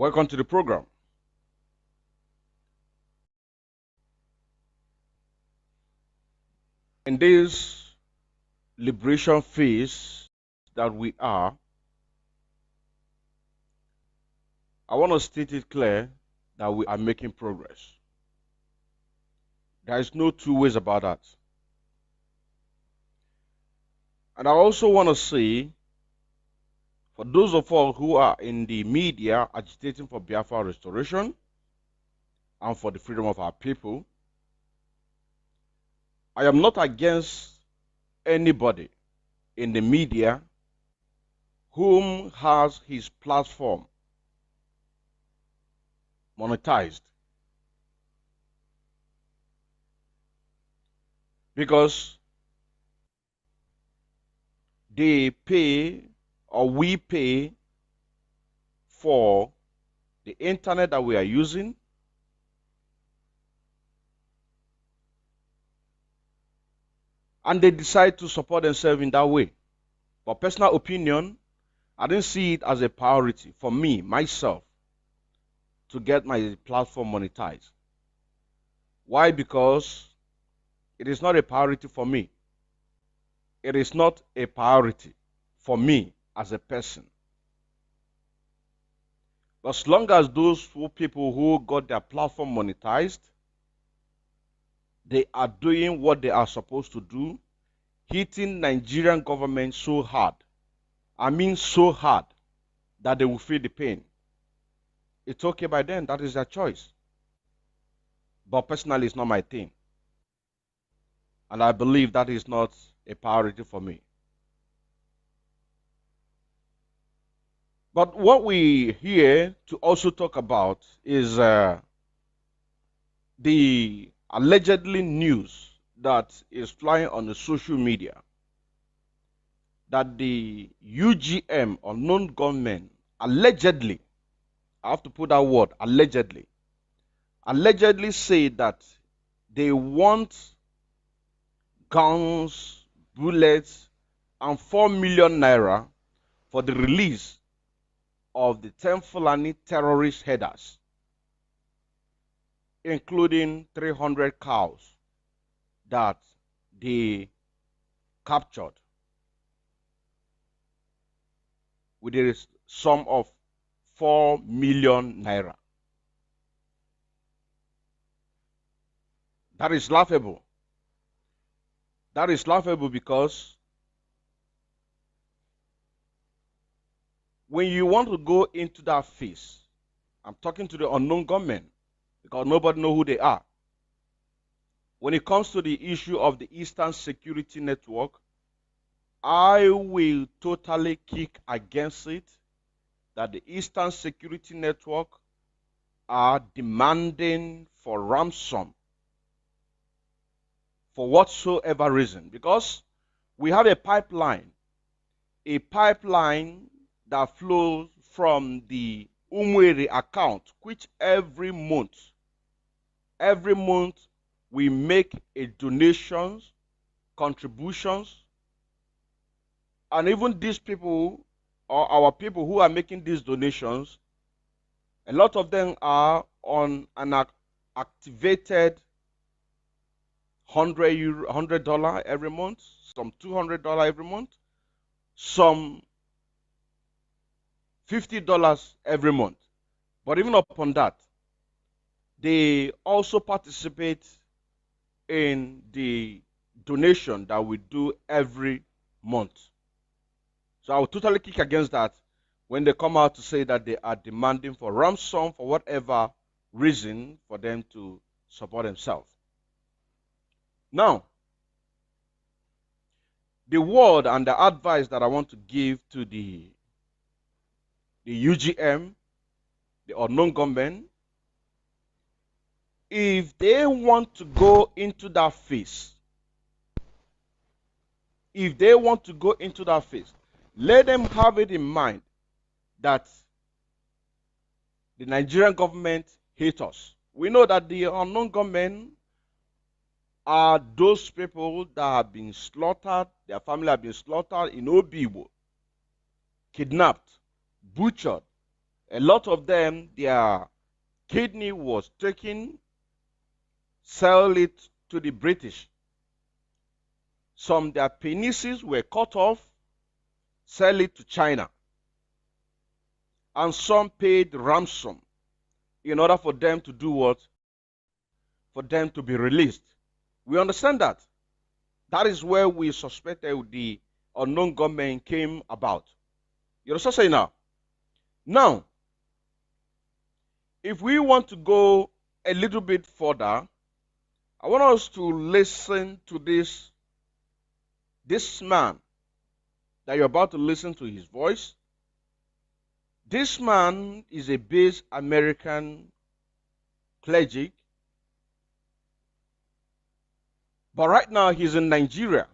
Welcome to the program. In this liberation phase that we are, I want to state it clear that we are making progress. There is no two ways about that. And I also want to say, for those of us who are in the media agitating for Biafra restoration and for the freedom of our people, I am not against anybody in the media whom has his platform monetized. Because they pay or we pay for the internet that we are using, and they decide to support themselves in that way. For personal opinion, I didn't see it as a priority for me, myself, to get my platform monetized. Why? Because it is not a priority for me. It is not a priority for me as a person. As long as those people who got their platform monetized, they are doing what they are supposed to do, hitting Nigerian government so hard. I mean so hard that they will feel the pain. It's okay by them. That is their choice. But personally, it's not my thing. And I believe that is not a priority for me. But what we here to also talk about is the allegedly news that is flying on the social media that the UGM, unknown gunmen, allegedly, I have to put that word, allegedly say that they want guns, bullets, and 4 million naira for the release of the 10 Fulani terrorist herders, including 300 cows that they captured with a sum of 4 million naira. That is laughable. That is laughable because when you want to go into that phase, I'm talking to the unknown gunmen because nobody knows who they are. When it comes to the issue of the Eastern Security Network, I will totally kick against it that the Eastern Security Network are demanding for ransom for whatsoever reason, because we have a pipeline that flows from the Umweri account, which every month we make a donations, contributions, and even these people or our people who are making these donations, a lot of them are on an activated $100 every month, some $200 every month, some $50 every month. But even upon that, they also participate in the donation that we do every month. So I will totally kick against that when they come out to say that they are demanding for ransom for whatever reason for them to support themselves. Now, the word and the advice that I want to give to the UGM, the unknown gunmen, if they want to go into that phase, let them have it in mind that the Nigerian government hates us. We know that the unknown gunmen are those people that have been slaughtered, their family have been slaughtered in Obibo, kidnapped, butchered, A lot of them, their kidney was taken, sell it to the British. Some their penises were cut off, sell it to China. And some paid ransom in order for them to do what? For them to be released. We understand that. That is where we suspected the unknown gunmen came about. You understand saying now? Now, if we want to go a little bit further, I want us to listen to this man that you're about to listen to his voice. This man is a base American clergy, but right now he's in Nigeria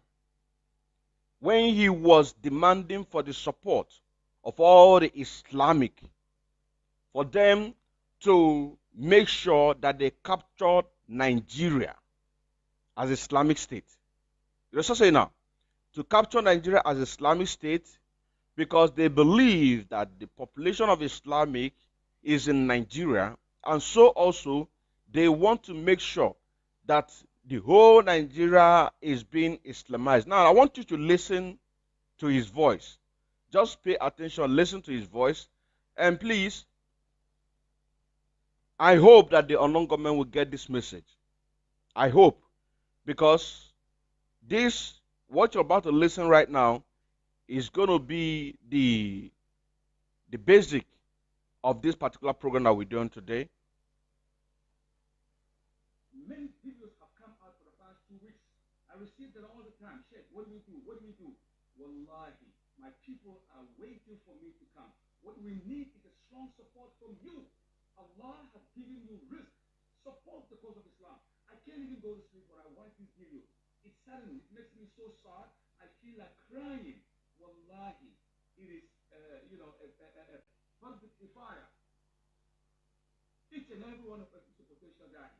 when he was demanding for the support of all the Islamic, for them to make sure that they captured Nigeria as Islamic State. You know what I'm saying now? To capture Nigeria as Islamic State, because they believe that the population of Islamic is in Nigeria, and so also they want to make sure that the whole Nigeria is being Islamized. Now, I want you to listen to his voice. Just pay attention, listen to his voice, and please, I hope that the unknown government will get this message. I hope, because this, what you're about to listen right now, is going to be the basic of this particular program that we're doing today. Many videos have come out for the past 2 weeks. I receive them all the time. Sheikh, what do we do? What do we do? Wallahi, my people are waiting for me to come. What we need is a strong support from you. Allah has given you risk. Support the cause of Islam. I can't even go to sleep when I watch this video. It saddens, it makes me so sad. I feel like crying. Wallahi, it is, a fire. Each and every one of us is a potential guy.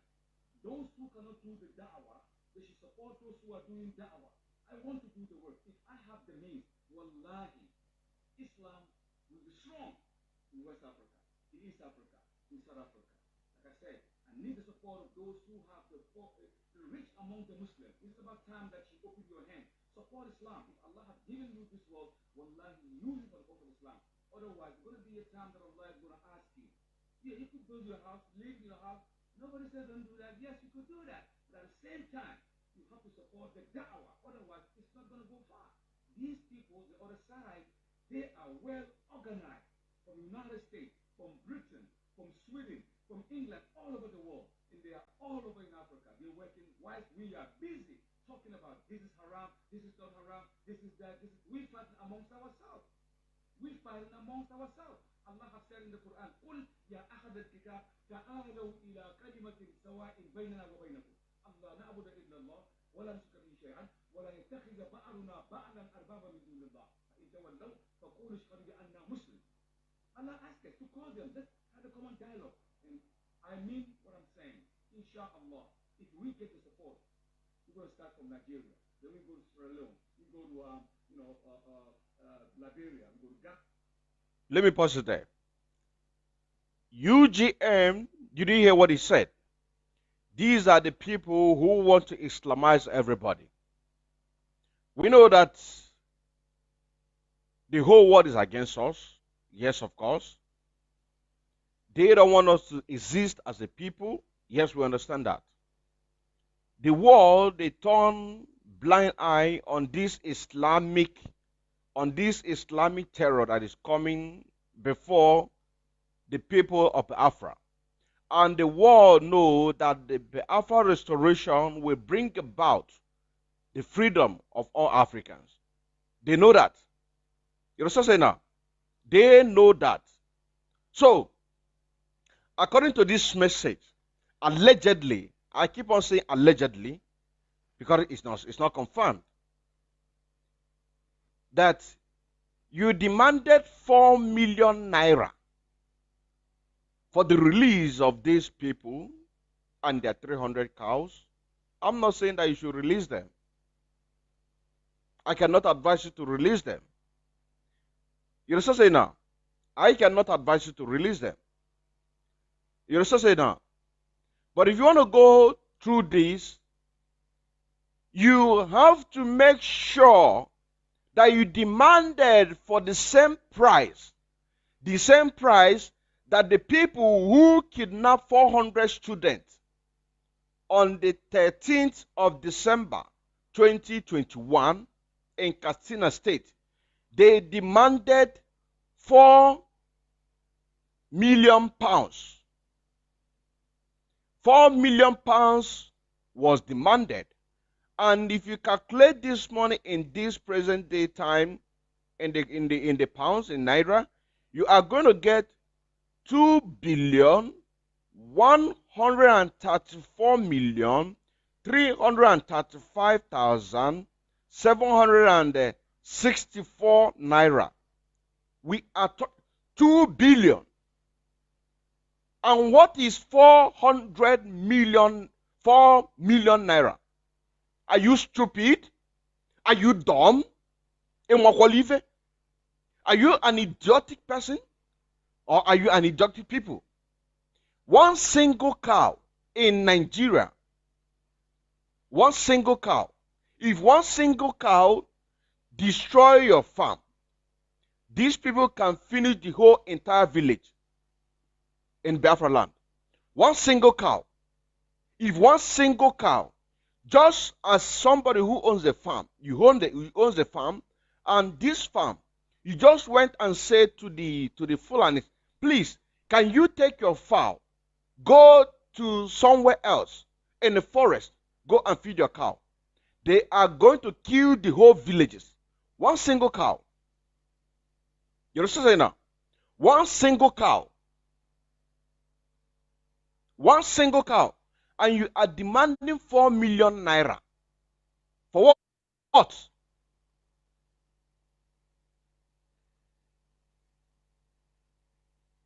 Those who cannot do the da'wah, they should support those who are doing da'wah. I want to do the work. If I have the means, wallahi, Islam will be strong in West Africa, in East Africa, in South Africa. Like I said, I need the support of those who have the rich among the Muslims. It's about time that you open your hand. Support Islam. If Allah has given you this world, wallahi, use it for the cause of Islam. Otherwise, it's going to be a time that Allah is going to ask you. Yeah, you could build your house, live in your house. Nobody says don't do that. Yes, you could do that. But at the same time, you have to support the da'wah. Otherwise, it's not going to go far. These people, the other side, they are well organized. From the United States, from Britain, from Sweden, from England, all over the world. And they are all over in Africa. They're working whilst we are busy talking about this is haram, this is not haram, this is that, this is, we fighting amongst ourselves. We fighting amongst ourselves. Allah has said in the Quran, قُلْ يَا أَحَدَ الْكِتَابِ تَعَالَوْا إِلَى كَلِمَةٍ سَوَاءٍ بَيْنَنَا وَبَيْنَكُمْ أَلَّا نَعْبُدَ إِلَّا اللَّهَ وَلَا نُشْرِكَ بِهِ شَيْئًا وَلَا يَتَّخِذَ بَعْضُنَا بَعْضًا أَرْبَابًا مِنْ دُونِ اللَّهِ فَإِنْ تَوَلَّوْا فَقُولُوا اشْهَدُوا بِأَنَّا مُسْلِمُونَ. Allah asked us to call them. Let's have a common dialogue. And I mean what I'm saying. Inshallah, if we get the support, we're going to start from Nigeria. Then we go to Sierra Leone. We go to Liberia. We go to Ghana. Let me pause it there. UGM, you didn't hear what he said. These are the people who want to Islamize everybody. We know that the whole world is against us. Yes, of course. They don't want us to exist as a people. Yes, we understand that. The world, they turn blind eye on this Islamic terror that is coming before the people of Biafra. And the world know that the Biafra restoration will bring about the freedom of all Africans. They know that. You know what I'm saying now? They know that. So, according to this message, allegedly, I keep on saying allegedly, because it's not confirmed, that you demanded 4 million naira for the release of these people and their 300 cows. I'm not saying that you should release them. I cannot advise you to release them. You know what I'm saying now? I cannot advise you to release them. You understand say now? But if you want to go through this, you have to make sure that you demanded for the same price that the people who kidnapped 400 students on the 13th of December 2021 in Katsina State, they demanded 4 million pounds. 4 million pounds was demanded. And if you calculate this money in this present day time, in the pounds, in Naira, you are going to get 2,134,335,764 Naira. We are 2 billion. And what is 4 million Naira? Are you stupid? Are you dumb? Are you an idiotic person? Or are you an idiotic people? One single cow in Nigeria, one single cow, if one single cow destroy your farm, these people can finish the whole entire village in Biafra land. One single cow. If one single cow, just as somebody who owns a farm, you own the farm, and this farm, you just went and said to the Fulani, please, can you take your fowl, go to somewhere else in the forest, go and feed your cow. They are going to kill the whole villages. One single cow. You understand now? One single cow. One single cow. And you are demanding 4 million Naira. For what?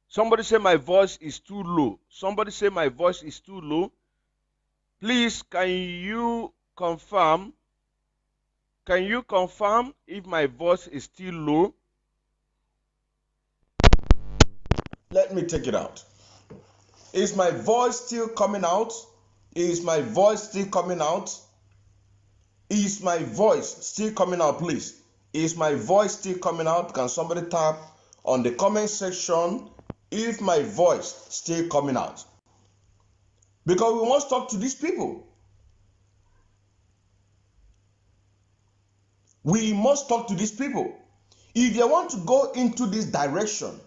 Somebody say my voice is too low. Somebody say my voice is too low. Please, can you confirm? Can you confirm if my voice is still low? Let me take it out. Is my voice still coming out? Is my voice still coming out? Is my voice still coming out, please? Is my voice still coming out? Can somebody tap on the comment section if my voice still coming out? Because we must talk to these people. We must talk to these people. If you want to go into this direction,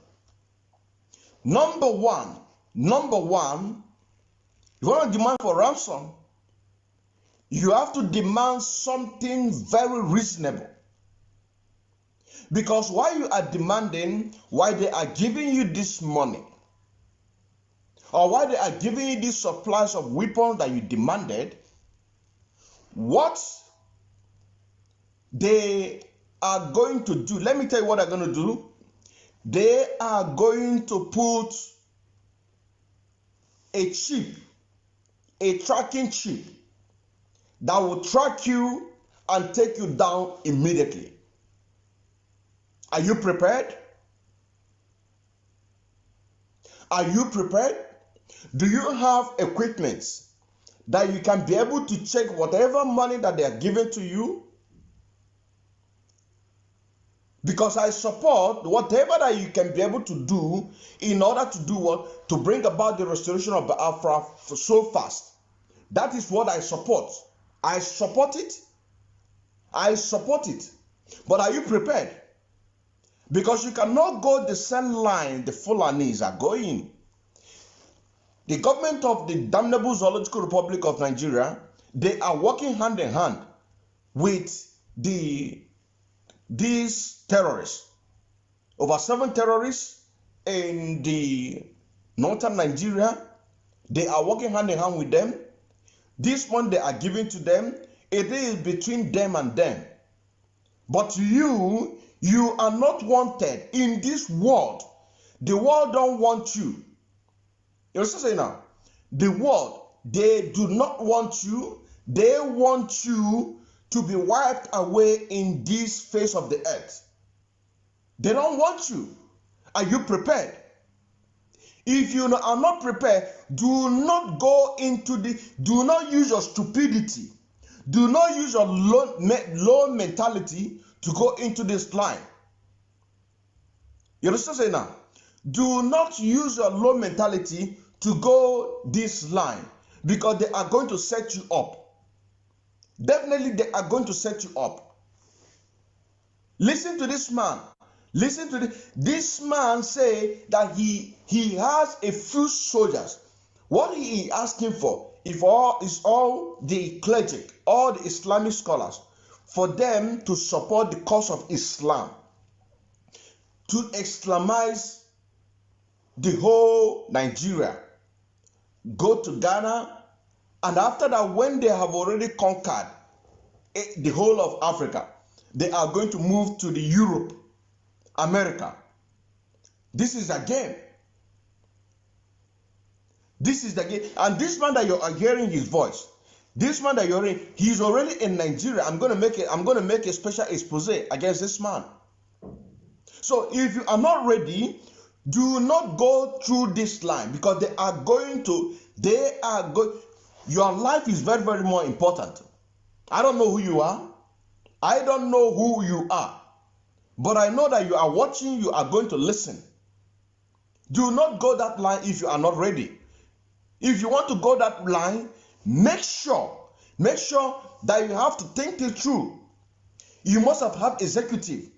number one, you want to demand for ransom, you have to demand something very reasonable. Because while you are demanding, why they are giving you this money, or why they are giving you these supplies of weapons that you demanded, what they are going to do, let me tell you what they're going to do. They are going to put a chip, a tracking chip that will track you and take you down immediately. Are you prepared? Are you prepared? Do you have equipment that you can be able to check whatever money that they are giving to you? Because I support whatever that you can be able to do in order to do what? To bring about the restoration of Biafra so fast. That is what I support. I support it. I support it. But are you prepared? Because you cannot go the same line the Fulanis are going. The government of the damnable Zoological Republic of Nigeria, they are working hand in hand with these terrorists. Over 7 terrorists in the northern Nigeria, they are working hand in hand with them. This one they are giving to them, it is between them and them. But you are not wanted in this world. The world don't want you. You understand saying now? The world, they do not want you. They want you to be wiped away in this face of the earth. They don't want you. Are you prepared? If you are not prepared, do not use your stupidity. Do not use your low mentality to go into this line. You understand what I'm saying now? Do not use your low mentality to go this line, because they are going to set you up. Definitely they are going to set you up. Listen to this man. Listen to this man say that he has a few soldiers. What he asking for is all the clergy, all the Islamic scholars, for them to support the cause of Islam, to Islamize the whole Nigeria, go to Ghana, and after that, when they have already conquered the whole of Africa, they are going to move to the Europe, America. This is a game. This is the game. And this man that you are hearing his voice, this man that you're hearing, he's already in Nigeria. I'm going to make a special expose against this man. So if you are not ready, do not go through this line, because your life is very, very more important. I don't know who you are. I don't know who you are. But I know that you are watching, you are going to listen. Do not go that line if you are not ready. If you want to go that line, make sure that you have to think it through. You must have had executive.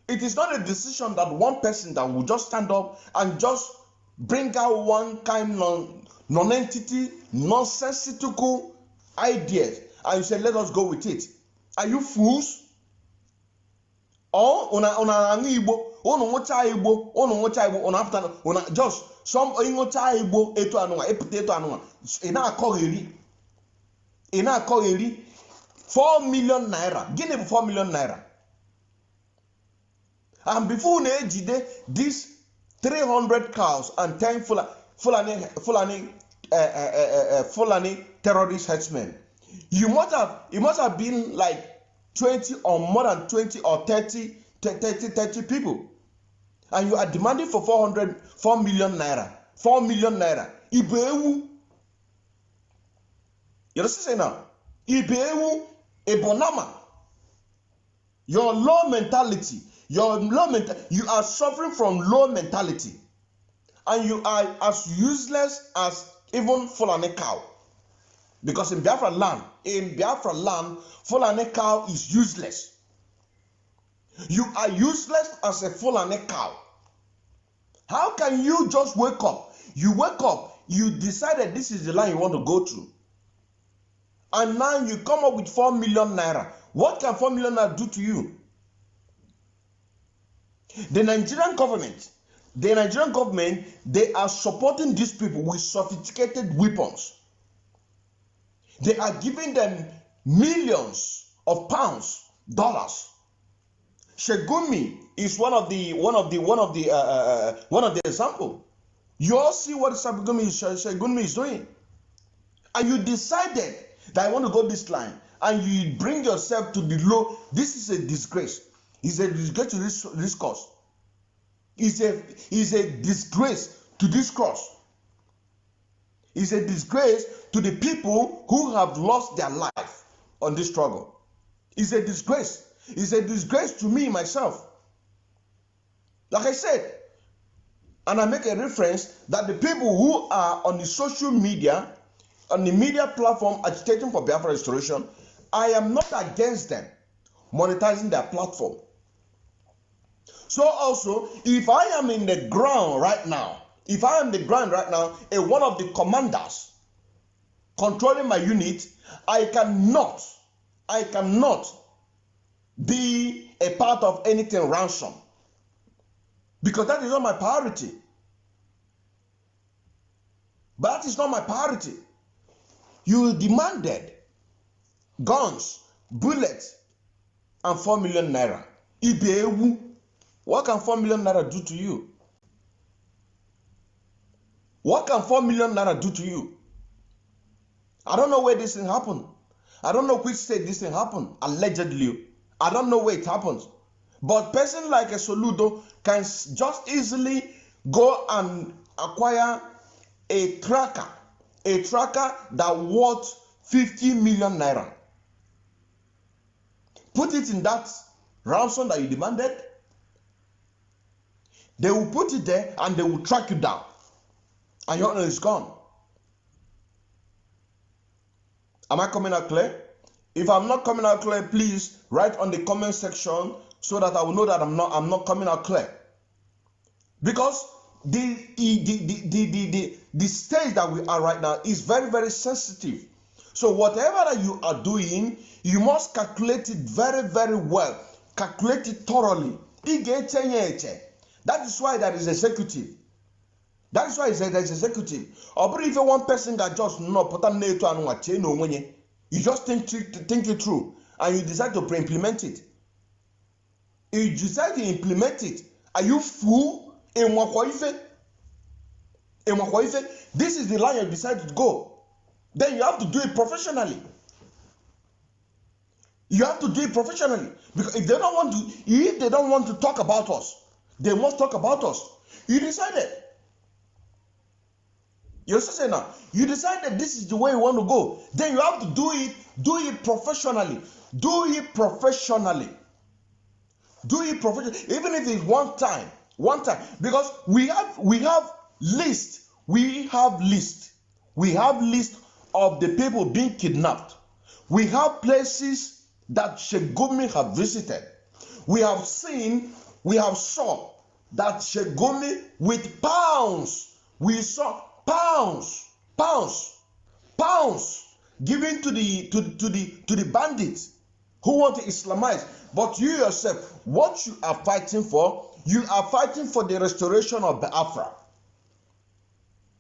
It is not a decision that one person that will just stand up and just bring out one kind of non-entity, nonsensical ideas, and you say, let us go with it. Are you fools? Or just some ina 4 million naira. Give me 4 million naira. And before these 300 cows and 10 Fulani terrorist headsmen, it must have been like 20 or more than 20 or 30 people, and you are demanding for 4 million naira. 4 million naira. Ibewu. You understand now? Ibewu ebonama. Your low mentality. You are suffering from low mentality, and you are as useless as even Fulani cow. Because in Biafra land, Fulani cow is useless. You are useless as a Fulani cow. How can you just wake up? You wake up, you decided this is the line you want to go through, and now you come up with 4 million naira. What can 4 million naira do to you? The Nigerian government, they are supporting these people with sophisticated weapons. They are giving them millions of pounds, dollars. Gunmen is one of the example. You all see what Gunmen is doing, and you decided that I want to go this line, and you bring yourself to the low. This is a disgrace. It's a disgrace to this cause. It's a disgrace to this cause. It's a disgrace to the people who have lost their life on this struggle. It's a disgrace. It's a disgrace to me, myself. Like I said, and I make a reference that the people who are on the social media, on the media platform agitating for Biafra restoration, I am not against them monetizing their platform. So also, if I am in the ground right now, and one of the commanders controlling my unit, I cannot be a part of anything ransom, because that is not my priority. But that is not my priority. You demanded guns, bullets, and 4 million naira. Ibewu. What can 4 million naira do to you? What can 4 million naira do to you? I don't know where this thing happened. I don't know which state this thing happened. Allegedly. I don't know where it happens. But person like a Soludo can just easily go and acquire a tracker that worth 50 million naira. Put it in that ransom that you demanded. They will put it there and they will track you down. And your honor is gone. Am I coming out clear? If I'm not coming out clear, please write on the comment section so that I will know that I'm not coming out clear. Because the stage that we are right now is very, very sensitive. So whatever that you are doing, you must calculate it very, very well. Calculate it thoroughly. That is why there is executive. That is why there is executive. Or if one person that just you just think it through and you decide to implement it. If you decide to implement it, are you fool? This is the line you decide to go. Then you have to do it professionally. You have to do it professionally. Because if they don't want to talk about us, they must talk about us. You decided. You understand now? You decided this is the way you want to go. Then you have to do it professionally. Do it professionally. Do it professionally. Even if it's one time. Because we have list of the people being kidnapped. We have places that Sheikh Gunmen have visited. We saw that Sheikh Gunmen with pounds. We saw pounds given to the bandits who want to Islamize. But you yourself, what you are fighting for, you are fighting for the restoration of Biafra.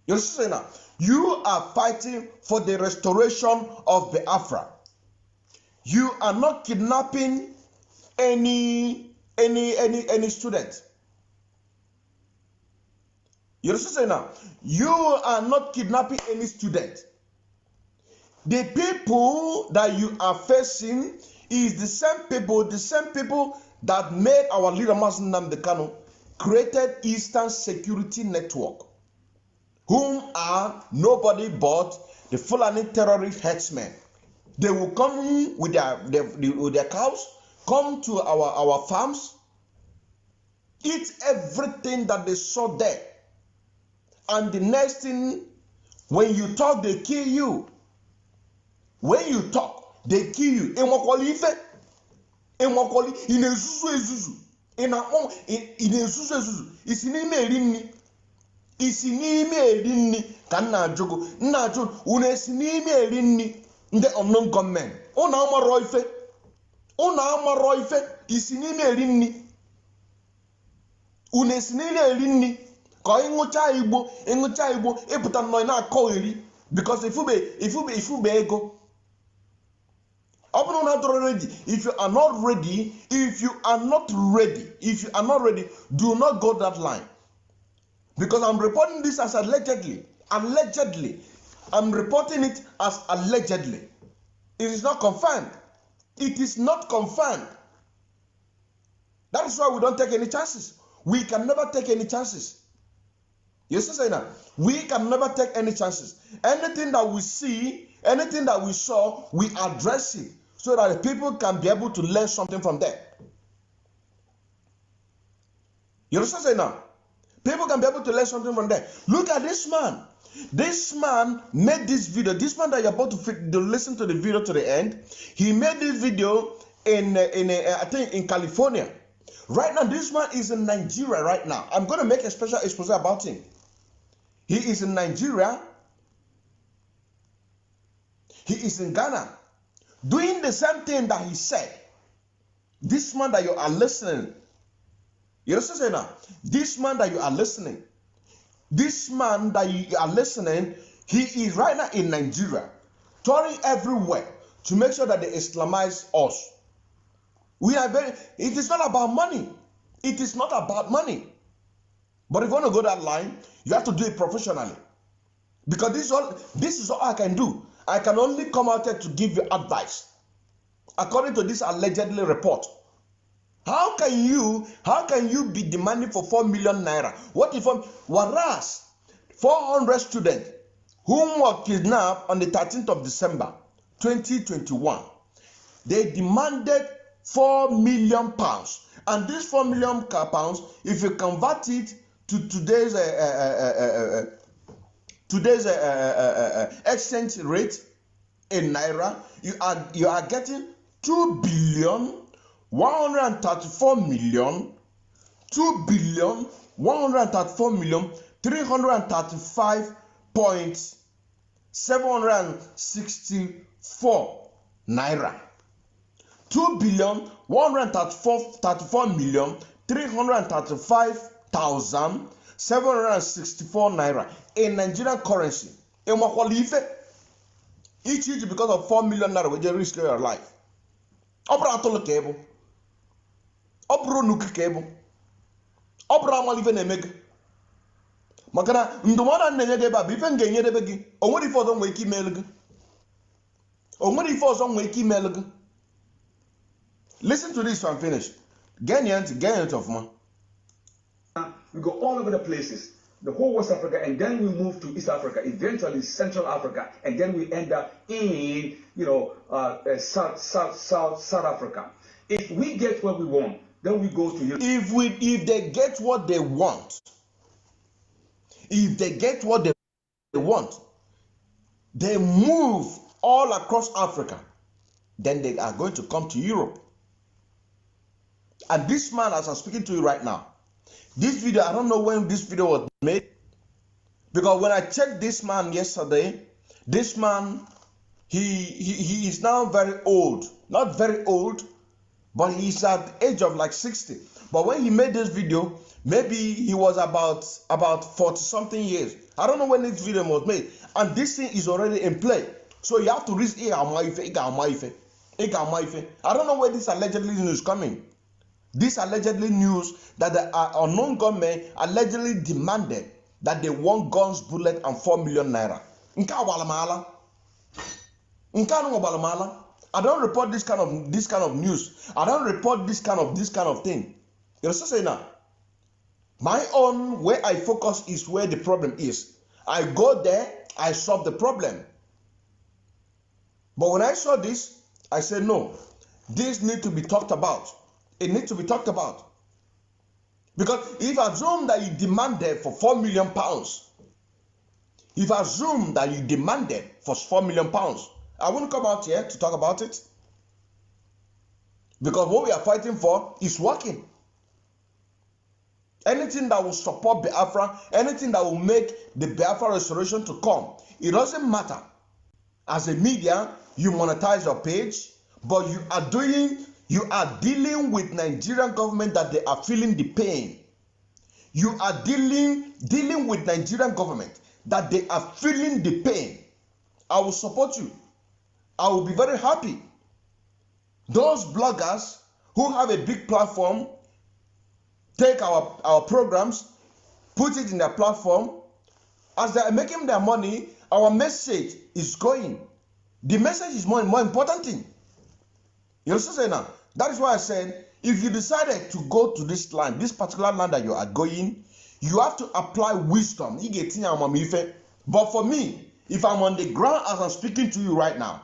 You understand now? You are fighting for the restoration of Biafra. You are not kidnapping any student. You understand now? You are not kidnapping any student. The people that you are facing is the same people that made our leader Mazen Nnamdi Kanu created Eastern Security Network, whom are nobody but the Fulani terrorist headsmen. They will come with their cows, come to our farms, eat everything that they saw there. And the next thing, when you talk, they kill you. When you talk, they kill you. Isi n'ime eri nni ka nna ajụ unu esi n'ime eri nni ndị unknown gunmen unu amarọ ife isi n'ime eri nni unu esi n'ime eri nni ka ịṅụcha igbo ịpụta nnọọ na-akọ eri because ifube ego. If you are not ready, do not go that line. Because I'm reporting this as allegedly. I'm reporting it as allegedly. It is not confirmed. It is not confirmed. That is why we don't take any chances. We can never take any chances. You see that? We can never take any chances. Anything that we see, anything that we saw, we address it so that the people can be able to learn something from there. You understand now? People can be able to learn something from there. Look at this man. This man made this video. This man that you're about to listen to the video to the end, he made this video I think in California. Right now, this man is in Nigeria right now. I'm going to make a special expose about him. He is in Nigeria. He is in Ghana. Doing the same thing that he said. This man that you are listening. You understand now? This man that you are listening. He is right now in Nigeria. Touring everywhere to make sure that they Islamize us. It is not about money. It is not about money. But if you want to go that line, you have to do it professionally. Because this is all I can do. I can only come out here to give you advice. According to this allegedly report. How can you be demanding for 4 million naira? What if whereas 400 students whom were kidnapped on the 13th of December 2021, they demanded 4 million pounds, and this 4 million pounds, if you convert it to today's exchange rate in naira, you are getting 2 billion 134 million 2 billion 134 million 335.764 naira. 2 billion 134 million 335,764 naira in Nigerian currency. Each because of 4 million naira, we just risk your life. Opera atolo cable. Opera nuke cable. Opera malive nemeg. Makana ndumana nenye ba bife ngenye debe gi. Onwere ifo zon weki email gi. Onwere ifo zon weki email gi. Listen to this and finish. Get it of man. We go all over the places, the whole West Africa, and then we move to East Africa, eventually Central Africa, and then we end up in, South Africa. If we get what we want, then we go to Europe. If they get what they want, they move all across Africa, then they are going to come to Europe. And this man, as I'm speaking to you right now, this video, I don't know when this video was made, because when I checked this man yesterday, this man, he is now very old. Not very old, but he's at the age of like 60. But when he made this video, maybe he was about 40 something years. I don't know when this video was made. And this thing is already in play. So you have to reach I don't know where this allegedly news is coming. This allegedly news that the unknown gunmen allegedly demanded that they want guns, bullet, and 4 million naira. I don't report this kind of news. I don't report this kind of thing. You know what I'm saying now? My own where I focus is where the problem is. I go there, I solve the problem. But when I saw this, I said no, this needs to be talked about. It needs to be talked about. Because if I assume that you demanded for 4 million pounds, if I assume that you demanded for 4 million pounds, I wouldn't come out here to talk about it. Because what we are fighting for is working. Anything that will support Biafra, anything that will make the Biafra restoration to come, it doesn't matter. As a media, you monetize your page, but you are dealing with Nigerian government that they are feeling the pain. You are dealing with Nigerian government that they are feeling the pain. I will support you. I will be very happy. Those bloggers who have a big platform, take our programs, put it in their platform. As they are making their money, our message is going. The message is more important thing. You understand now? That is why I said, if you decided to go to this land, this particular land that you are going, you have to apply wisdom. But for me, if I'm on the ground as I'm speaking to you right now,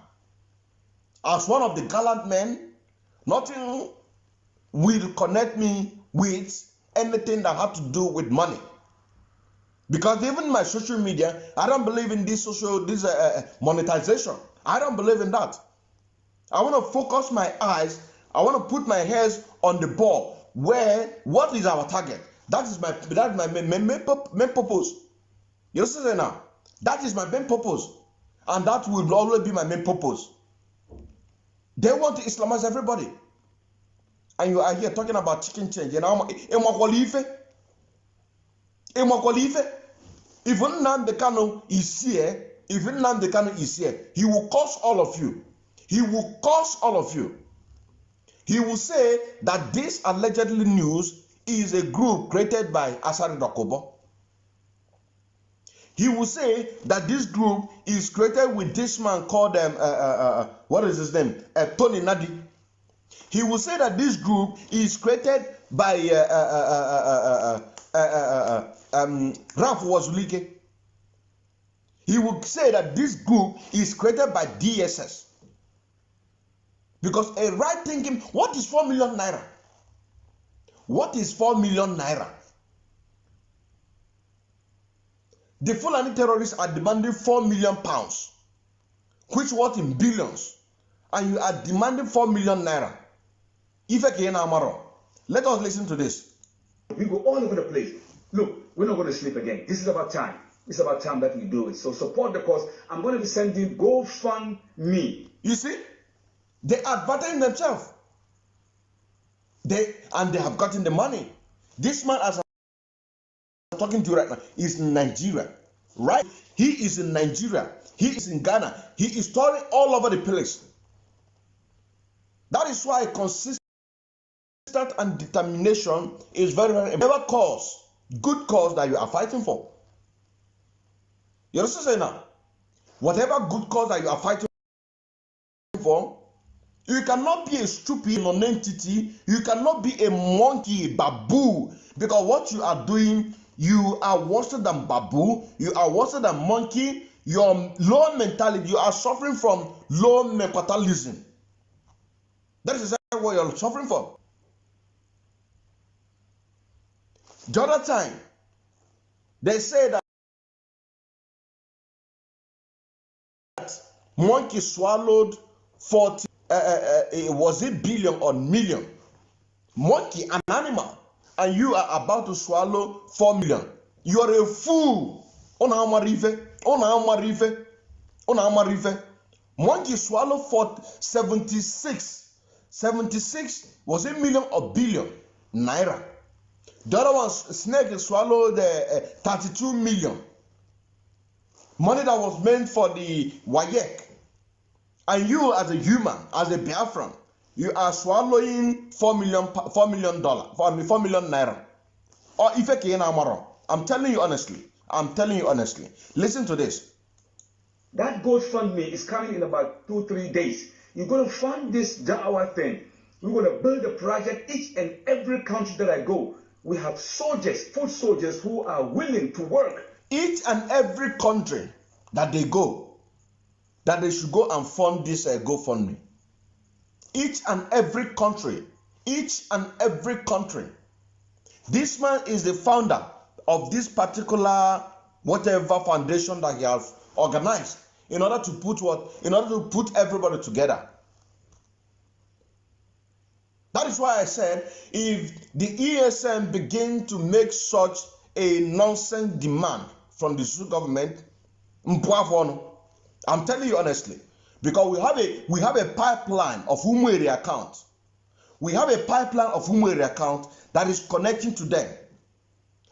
as one of the gallant men, nothing will connect me with anything that has to do with money. Because even my social media, I don't believe in this monetization. I don't believe in that. I want to focus my eyes. I want to put my heads on the ball. What is our target? That is my main purpose. You understand now? That is my main purpose. And that will always be my main purpose. They want to Islamize everybody. And you are here talking about chicken change. You know, if Nnamdi Kanu is here, he will curse all of you. He will curse all of you. He will say that this allegedly news is a group created by Asari Dokobo. He will say that this group is created with this man called what is his name? Tony Nadi. He will say that this group is created by Ralph Wazulike. He will say that this group is created by DSS. Because a right thinking, what is 4 million naira? What is 4 million naira? The Fulani terrorists are demanding 4 million pounds, which worth in billions, and you are demanding 4 million naira. Let us listen to this. We go all over the place. Look, we're not going to sleep again. This is about time. It's about time that we do it. So support the cause. I'm going to be sending GoFundMe. You see, they advertise themselves. They have gotten the money. This man, as I'm talking to you right now, is in Nigeria. Right? He is in Nigeria. He is in Ghana. He is touring all over the place. That is why consistent and determination is very, very important. Whatever cause, good cause that you are fighting for. You understand now? Whatever good cause that you are fighting for, you cannot be a stupid non-entity. You cannot be a monkey, babu, because what you are doing, you are worse than babu. You are worse than monkey. Your low mentality. You are suffering from low mentalism. That is exactly what you are suffering from. The other time, they say that monkey swallowed 40, was it billion or million? Monkey, an animal, and you are about to swallow 4 million. You are a fool. Monkey swallowed for 76. 76 was a million or billion naira. The other one, snake swallowed 32 million. Money that was meant for the WAEC. And you as a human, as a Biafran, you are swallowing $4 million, $4 million, 4 million naira. Or if I'm telling you honestly. I'm telling you honestly. Listen to this. That GoFundMe is coming in about 2-3 days. You're going to fund this Da'wah thing. We're going to build a project each and every country that I go. We have soldiers, foot soldiers who are willing to work. Each and every country that they go, that they should go and fund this GoFundMe. Each and every country. Each and every country. This man is the founder of this particular whatever foundation that he has organized in order to put what? In order to put everybody together. That is why I said, if the ESM begin to make such a nonsense demand from the Swiss government, I'm telling you honestly, because we have a pipeline of Umweri account. We have a pipeline of Umweri account that is connecting to them.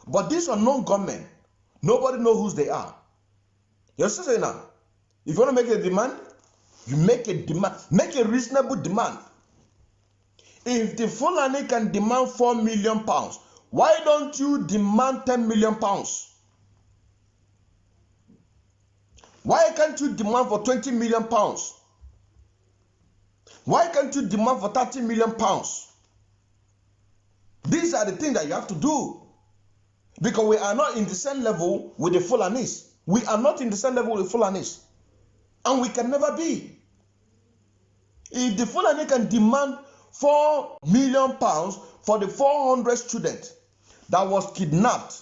But these unknown gunmen, nobody knows who they are. You understand now? If you want to make a demand, you make a demand. Make a reasonable demand. If the Fulani can demand 4 million pounds, why don't you demand 10 million pounds? Why can't you demand for 20 million pounds? Why can't you demand for 30 million pounds? These are the things that you have to do. Because we are not in the same level with the Fulanis. We are not in the same level with the Fulanis. And we can never be. If the Fulani can demand 4 million pounds for the 400 students that was kidnapped,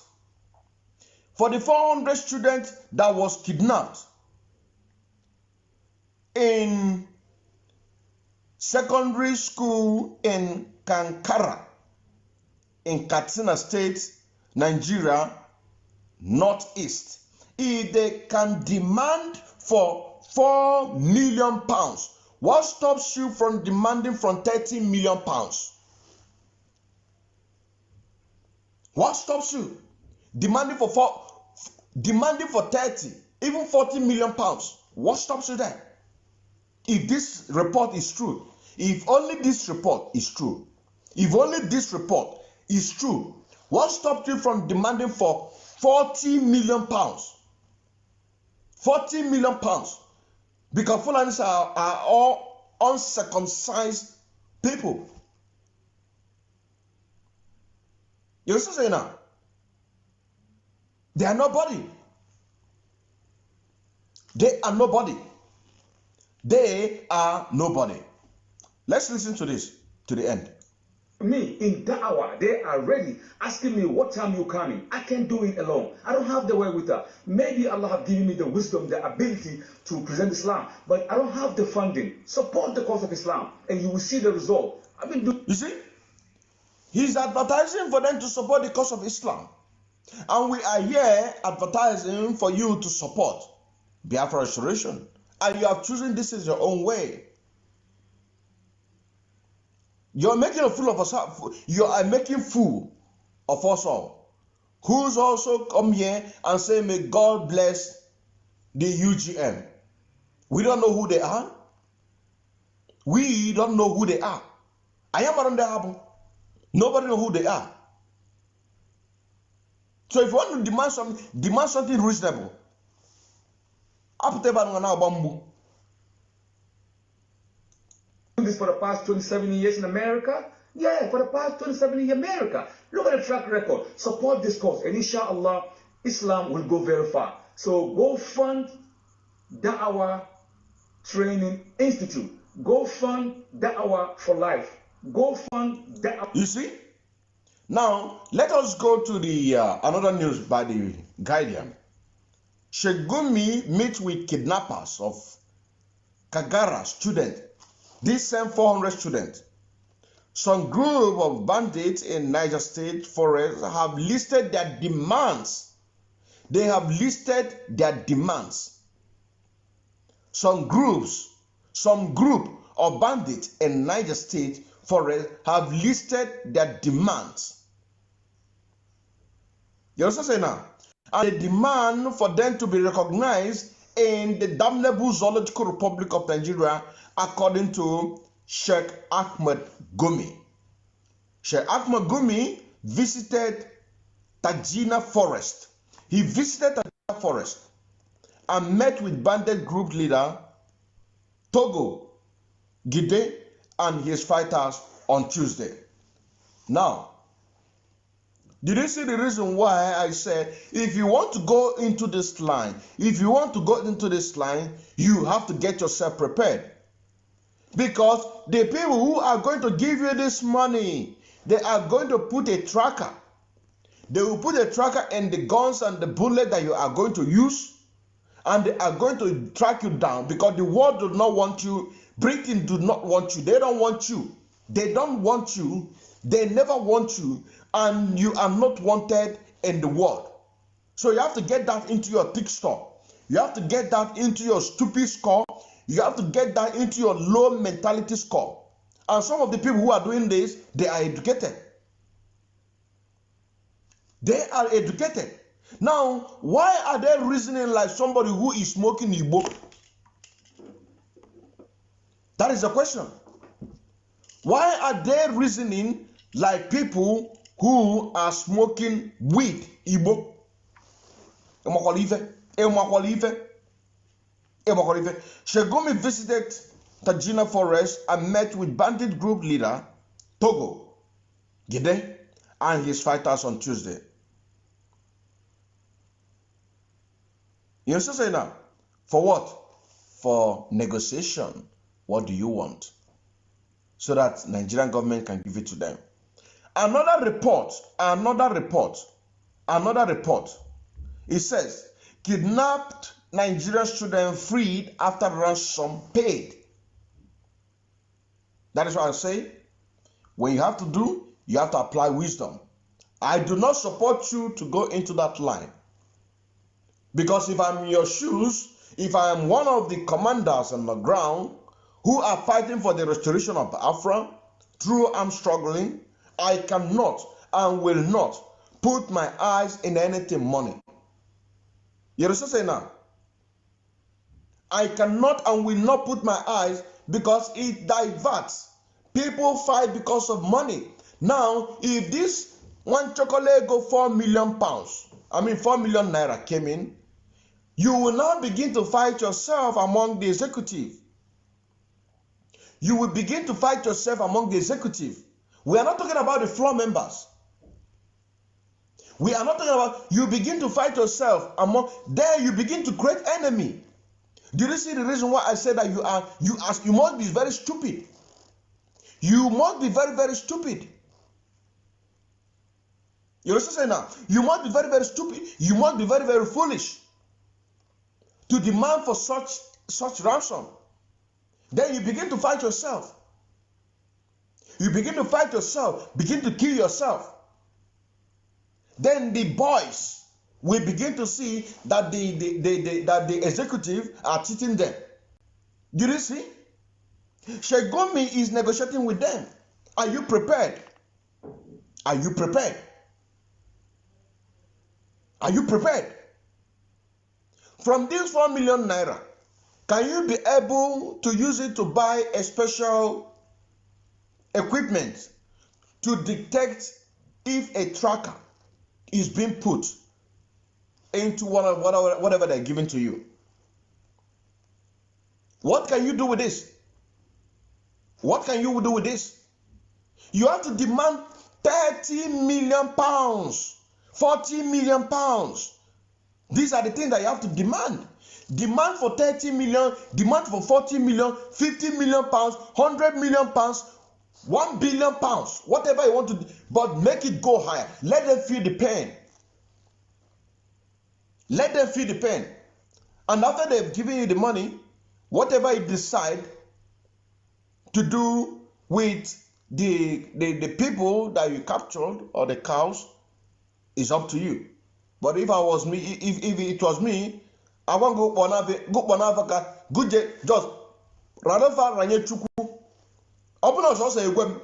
for the 400 students that was kidnapped in secondary school in Kankara, in Katsina State, Nigeria, Northeast, if they can demand for 4 million pounds, what stops you from demanding from 30 million pounds? What stops you? Demanding for 30, even 40 million pounds. What stops you there? If this report is true, if only this report is true, if only this report is true, what stops you from demanding for 40 million pounds? 40 million pounds. Because Fulanis are all uncircumcised people. You understand saying now? They are nobody. They are nobody. They are nobody. Let's listen to this to the end. Me in Da'wah, they are ready asking me what time you coming. I can't do it alone. I don't have the way with that. Maybe Allah have given me the wisdom, the ability to present Islam, but I don't have the funding. Support the cause of Islam, and you will see the result. I've been doing. You see, he's advertising for them to support the cause of Islam, and we are here advertising for you to support Biafra restoration, and you have chosen this as your own way. You're making a fool of us. You are making fool of us all. Who's also come here and say, may God bless the UGM. We don't know who they are. We don't know who they are. I am around the album. Nobody know who they are. So if you want to demand something reasonable. This for the past 27 years in America? Yeah, for the past 27 years in America. Look at the track record. Support this cause, and inshallah, Islam will go very far. So go fund Da'wah Training Institute. Go fund Da'wah for Life. Go fund Da'wah. You see? Now, let us go to the another news by the Guardian. Sheikh Gumi meets with kidnappers of Kagara students. These same 400 students. Some group of bandits in Niger State forest have listed their demands. They have listed their demands. Some group of bandits in Niger State forest have listed their demands. You understand now? And they demand for them to be recognized in the damnable Zoological Republic of Nigeria, according to Sheikh Ahmed Gumi. Sheikh Ahmed Gumi visited Tajina Forest. He visited Tajina Forest and met with bandit group leader Togo Gide and his fighters on Tuesday. Now, did you see the reason why I said if you want to go into this line, you have to get yourself prepared. Because the people who are going to give you this money, they are going to put a tracker. They will put a tracker in the guns and the bullet that you are going to use, and they are going to track you down because the world does not want you. Britain do not want you. They don't want you. They don't want you. They never want you, and you are not wanted in the world. So you have to get that into your thick store. You have to get that into your stupid score. You have to get that into your low mentality score. And some of the people who are doing this, they are educated. They are educated. Now, why are they reasoning like somebody who is smoking Igbo? That is the question. Why are they reasoning like people who are smoking weed Igbo? Shegumi visited Tajina Forest and met with bandit group leader Togo Gide and his fighters on Tuesday. You understand saying now? For what? For negotiation. What do you want? So that Nigerian government can give it to them. Another report. It says, kidnapped Nigerian student freed after ransom paid. That is what I say. When you have to do, you have to apply wisdom. I do not support you to go into that line. Because if I'm in your shoes, if I am one of the commanders on the ground who are fighting for the restoration of Biafra, through I'm struggling, I cannot and will not put my eyes in anything money. You understand now? I cannot and will not put my eyes because it diverts. People fight because of money. Now, if this one chocolate go 4 million pounds, 4 million naira came in, you will now begin to fight yourself among the executive. You will begin to fight yourself among the executive. We are not talking about the floor members. We are not talking about, you begin to fight yourself among, there you begin to create enemy. Do you see the reason why I said that you must be very stupid? You must be very, very stupid. You understand now? You must be very, very stupid. You must be very, very foolish to demand for such ransom. Then you begin to fight yourself. You begin to fight yourself, begin to kill yourself. Then the boys will begin to see that the executive are cheating them. Do you see? Sheikh Gunmen is negotiating with them. Are you prepared? Are you prepared? Are you prepared? From this 4 million naira, can you be able to use it to buy a special equipment to detect if a tracker is being put into whatever they're giving to you? What can you do with this? What can you do with this? You have to demand 30 million pounds, 40 million pounds. These are the things that you have to demand. Demand for 30 million, demand for 40 million, 50 million pounds, 100 million pounds, 1 billion pounds, whatever you want to do, but make it go higher. Let them feel the pain. Let them feel the pain. And after they've given you the money, whatever you decide to do with the people that you captured or the cows is up to you. But if it was me, I want to go Panavaka, good just Radafa Ranye Chuku. Open us also a web.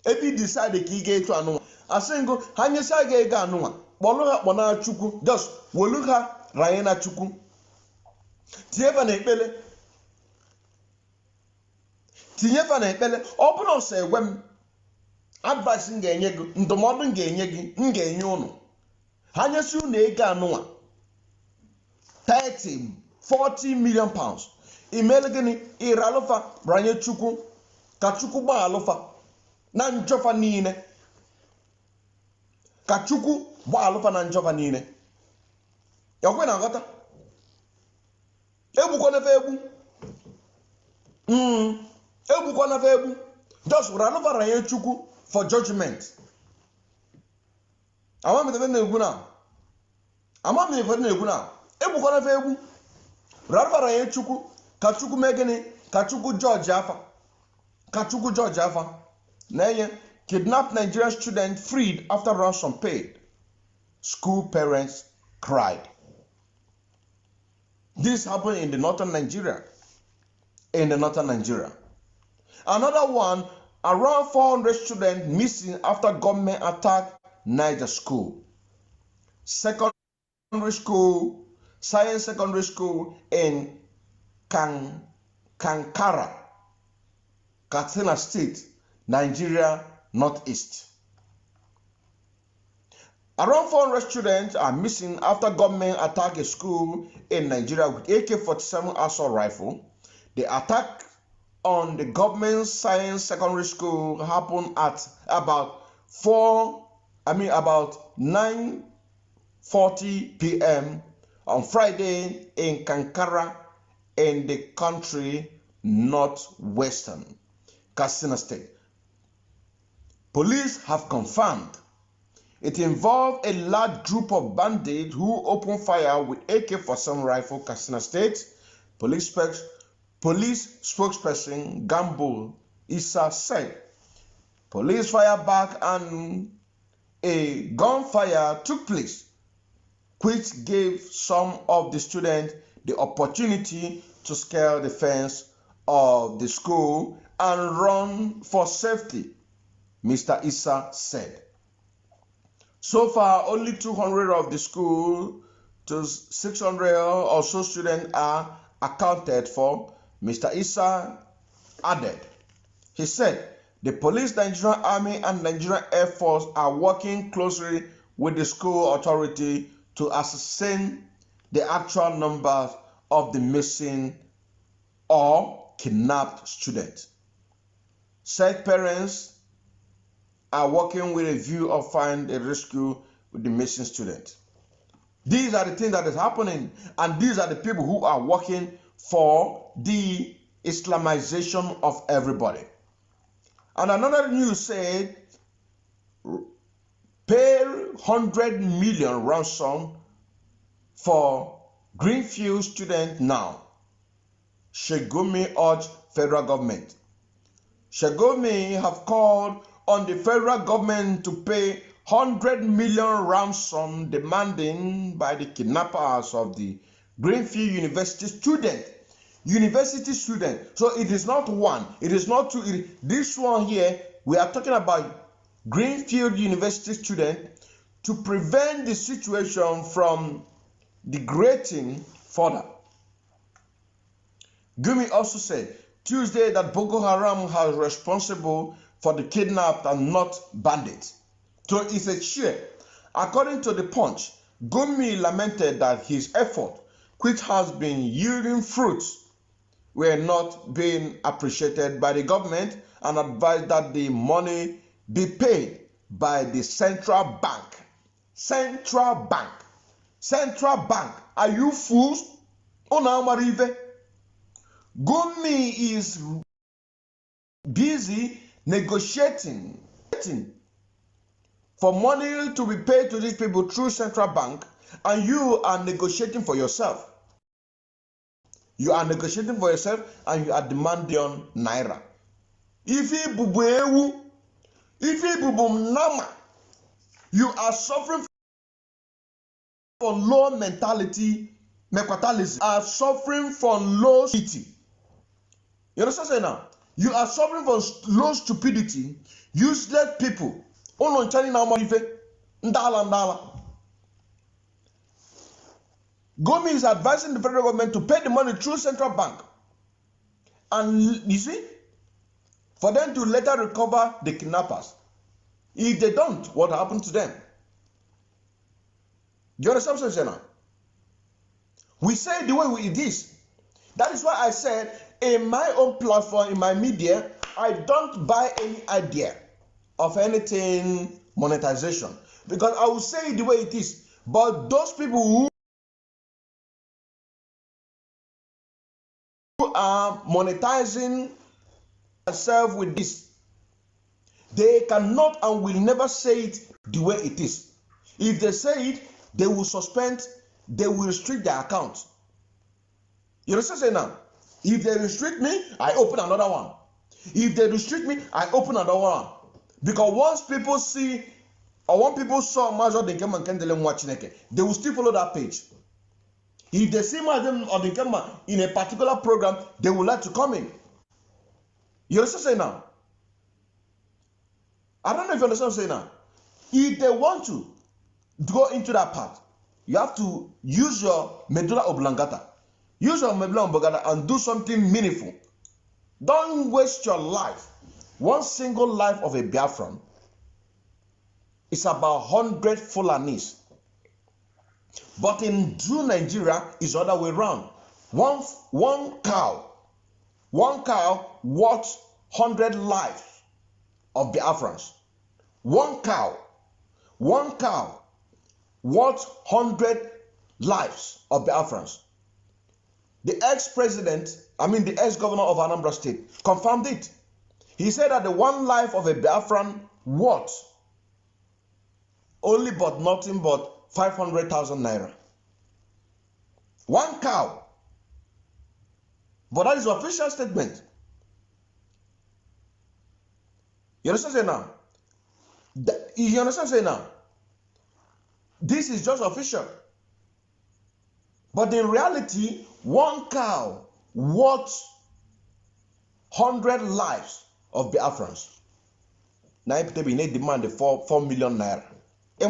If you decide the key gate to Anua, I say go, Hanyasa Gega Anua, Boloha Bona Chuku, just Woluha Rayana Chuku. Tievane Bele. Tievane Bele, open us a web. Advising Ganyeg, the modern Ganyeg, Nganyono. Hanyasu Nega Anua. 30, 40 million pounds. Imelegani iralofa branye chuku kachuku ba alofa na njofa nine. Kachuku ba alofa na njofa nine. Yakwe na ngata. Ebu kwa na febu. Ebu kwa na febu. Just ralofa branye chuku for judgment. Ama me tevene eguna. Ama me tevene eguna. Ebu kwa na febu. Ralofa branye chuku Kachuku Megani, Kachuku George Jaffa. Kachuku George Jaffa. Neye, kidnapped Nigerian student freed after ransom paid. School parents cried. This happened in the northern Nigeria. Another one, around 400 students missing after government attack Niger school. Secondary school, science secondary school in Kankara, Katsina State, Nigeria, Northeast. Around 400 students are missing after government attack a school in Nigeria with AK-47 assault rifle. The attack on the government science secondary school happened at about 9:40 p.m. on Friday in Kankara, in the country northwestern Katsina State. Police have confirmed it involved a large group of bandits who opened fire with AK-47 rifle. Katsina State police spokesperson Gambo Issa said police fired back and a gunfire took place, which gave some of the students the opportunity to scale the fence of the school and run for safety, Mr. Issa said. So far, only 200 of the school to 600 or so students are accounted for, Mr. Issa added. He said, the police, Nigerian Army, and Nigerian Air Force are working closely with the school authority to ascertain the actual numbers of the missing or kidnapped students. Said parents are working with a view of find a rescue with the missing student. These are the things that is happening, and these are the people who are working for the Islamization of everybody. And another news said, pay 100 million ransom for Greenfield student now. Gunmen urged federal government. Gunmen have called on the federal government to pay 100 million ransom demanding by the kidnappers of the Greenfield University student. So it is not one, it is not two. This one here, we are talking about Greenfield University student, to prevent the situation from degrading further. Gunmen also said Tuesday that Boko Haram has responsible for the kidnapped and not bandits. So it's a share. According to the Punch, Gunmen lamented that his effort, which has been yielding fruits, were not being appreciated by the government, and advised that the money be paid by the central bank. Central bank. Are you fools? Gunmen is busy negotiating for money to be paid to these people through central bank, and you are negotiating for yourself. You are negotiating for yourself, and you are demanding on Naira. If you are suffering from low mentality, mequatalism, are suffering from low stupidity. You understand what I'm saying now? You are suffering from low stupidity, useless people. Gunmen is advising the federal government to pay the money through central bank. And you see, for them to later recover the kidnappers. If they don't, what happened to them? Do you understand what I'm saying now? We say it the way it is. That is why I said, in my own platform, in my media, I don't buy any idea of anything monetization, because I will say it the way it is. But those people who are monetizing themselves with this, they cannot and will never say it the way it is. If they say it, they will suspend, they will restrict their account. You understand what I'm saying now? If they restrict me, I open another one. If they restrict me, I open another one. Because once people see, or when people saw Major Dinkema and Kendele Mwachineke, they will still follow that page. If they see Major Dinkema in a particular program, they will like to come in. You understand what I'm saying now? I don't know if you understand what I'm saying now. If they want to go into that part, you have to use your medulla oblongata. Use your medulla oblongata and do something meaningful. Don't waste your life. One single life of a Biafran is about 100 Fulanis. But in true Nigeria, it's the other way around. One cow worth 100 lives of Biafrans. One cow worth 100 lives of Biafrans. The the ex-governor of Anambra State confirmed it. He said that the one life of a Biafran worth only but nothing but 500,000 naira. One cow. But that is the official statement. You understand what I'm saying now? You understand what I'm saying now? This is just official. But in reality, one cow worth 100 lives of Biafrans. Now if they demand 4 million naira. They'll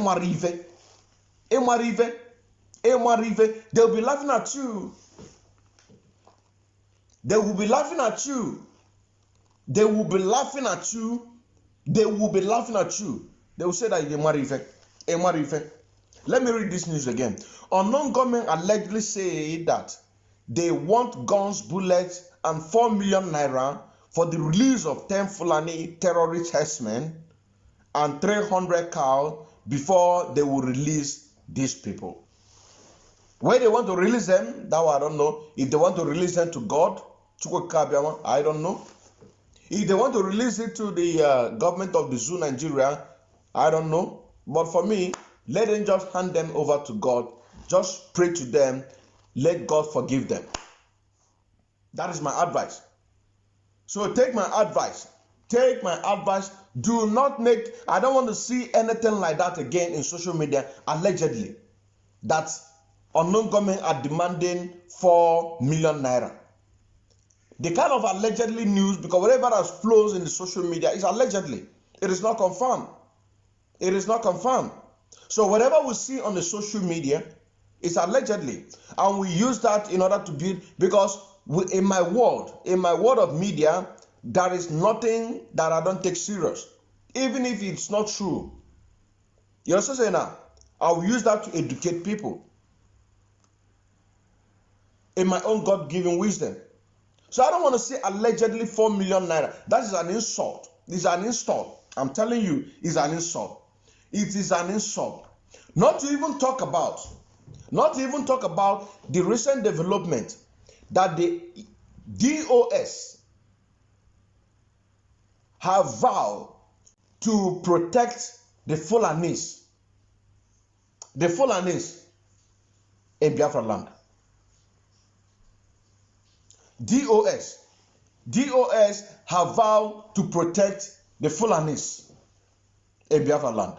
be laughing at you. They will be laughing at you. They will be laughing at you. They will be laughing at you. They will say that Emarife. Let me read this news again. Unknown gunmen allegedly say that they want guns, bullets, and 4 million naira for the release of 10 Fulani terrorist herdsmen and 300 cows before they will release these people. Where they want to release them, that I don't know. If they want to release them to God, I don't know. If they want to release it to the government of the zoo Nigeria, I don't know. But for me, let them just hand them over to God. Just pray to them. Let God forgive them. That is my advice. So take my advice. Take my advice. Do not make, I don't want to see anything like that again in social media, allegedly, that unknown government are demanding 4 million naira. The kind of allegedly news, because whatever that flows in the social media is allegedly. It is not confirmed. It is not confirmed. So whatever we see on the social media is allegedly. And we use that in order to build, because in my world of media, there is nothing that I don't take serious. Even if it's not true. You understand what I'm saying now? I will use that to educate people. In my own God-given wisdom. So I don't want to say allegedly 4 million naira. That is an insult. It is an insult. I'm telling you, it's an insult. It is an insult. Not to even talk about the recent development that the DOS have vowed to protect the Fulanis in Biafra land. DOS have vowed to protect the Fulanis in Biafra land.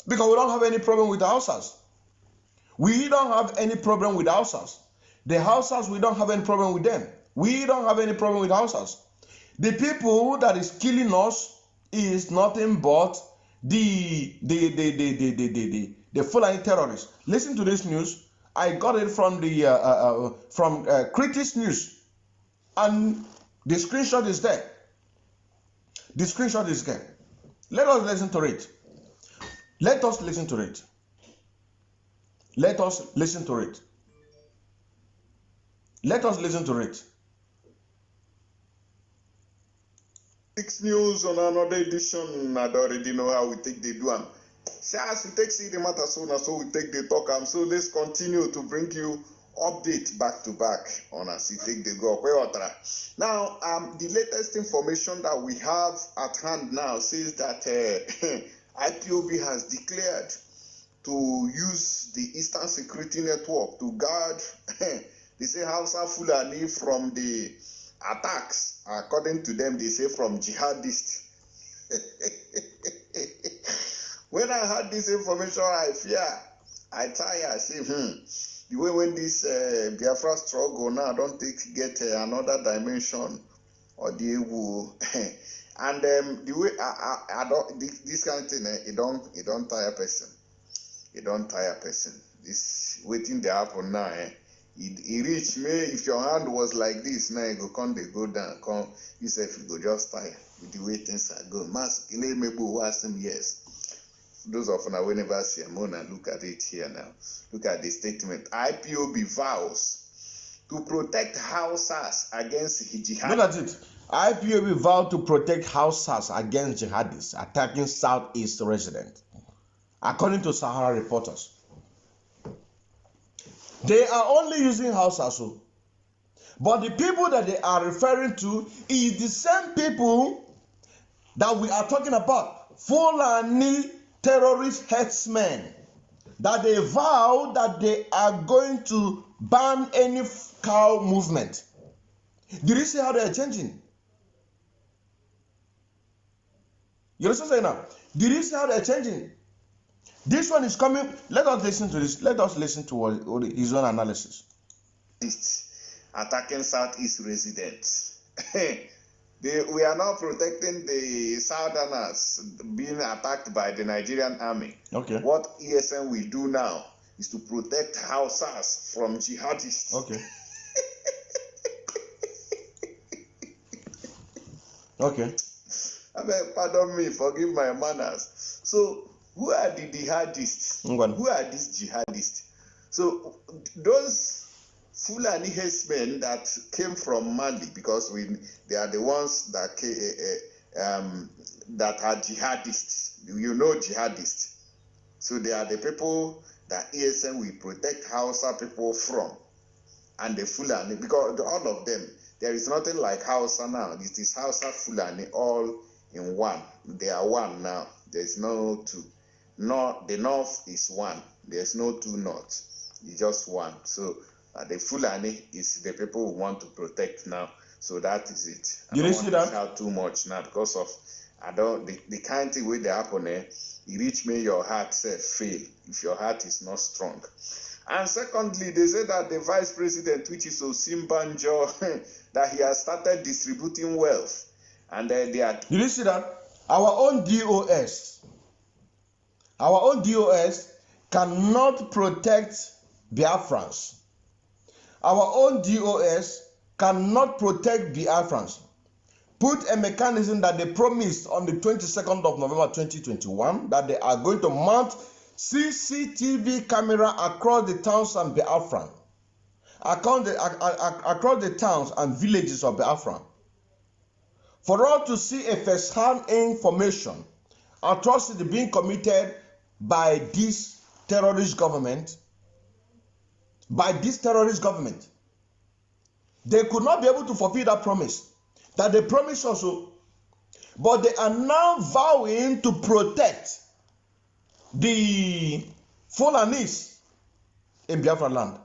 Because we don't have any problem with the Hausas. We don't have any problem with the Hausas. The Hausas, we don't have any problem with them. We don't have any problem with Hausas. The people that is killing us is nothing but the Fulani terrorists. Listen to this news. I got it from the Critics News, and the screenshot is there. The screenshot is there. Let us listen to it. Let us listen to it. Let us listen to it. Let us listen to it. 6 News on another edition. I already know how we take the do am. See as we take see the matter so we take the talk am. So let's continue to bring you update back to back on as we take the go. Now, the latest information that we have at hand now says that IPOB has declared to use the Eastern Security Network to guard, they say Hausa Fulani from the attacks. According to them, they say from jihadists. When I heard this information, I fear, I tire, I say, the way when this Biafra struggle now don't get another dimension or the and the way I don't this kind of thing, it don't tire person. It don't tire person. This waiting to happen now. It reach me. If your hand was like this, now you go down. Come, you say if you go just tire with the way things are going. Mask, maybe was some years. Those of you will never see a and look at it here now. Look at the statement. IPOB vows to protect Hausas against jihadists. Look at it. IPOB vowed to protect Hausas against jihadists attacking Southeast residents, according to Sahara reporters. They are only using Hausas, but the people that they are referring to is the same people that we are talking about, Fulani terrorist herdsmen, that they vow that they are going to ban any cow movement. Did you see how they are changing? You understand what I'm saying now? Did you see how they are changing? This one is coming. Let us listen to this. Let us listen to his own analysis. Attacking Southeast residents. We are now protecting the Southerners being attacked by the Nigerian army. Okay. What ESN will do now is to protect Hausas from jihadists. Okay. Okay. I mean, pardon me, forgive my manners. So, who are the jihadists? Who are these jihadists? So, those Fulani herdsmen that came from Mali, because they are the ones that that are jihadists. You know jihadists. So they are the people that ESN will protect Hausa people from, and the Fulani, because all of them, there is nothing like Hausa now. It is Hausa Fulani all in one. They are one now. There is no two. No, the north is one. There's no two norths. It's just one. So the Fulani is the people we want to protect now. So that is it. I Did don't you want see to that? shout too much now because of the kind thing with the happen. It reach me your heart say fail if your heart is not strong. And secondly, they say that the vice president, which is Osimbanjo, that he has started distributing wealth, and they are. Did you see that? Our own DOS cannot protect Biafrans. Our own DOS cannot protect Biafrans. Put a mechanism that they promised on the 22nd of November 2021 that they are going to mount CCTV camera across the towns and Biafran, across the towns and villages of Biafran, for all to see a first-hand information atrocity being committed by this terrorist government. They could not be able to fulfill that promise that they promised also, but they are now vowing to protect the Fulanis in Biafra land.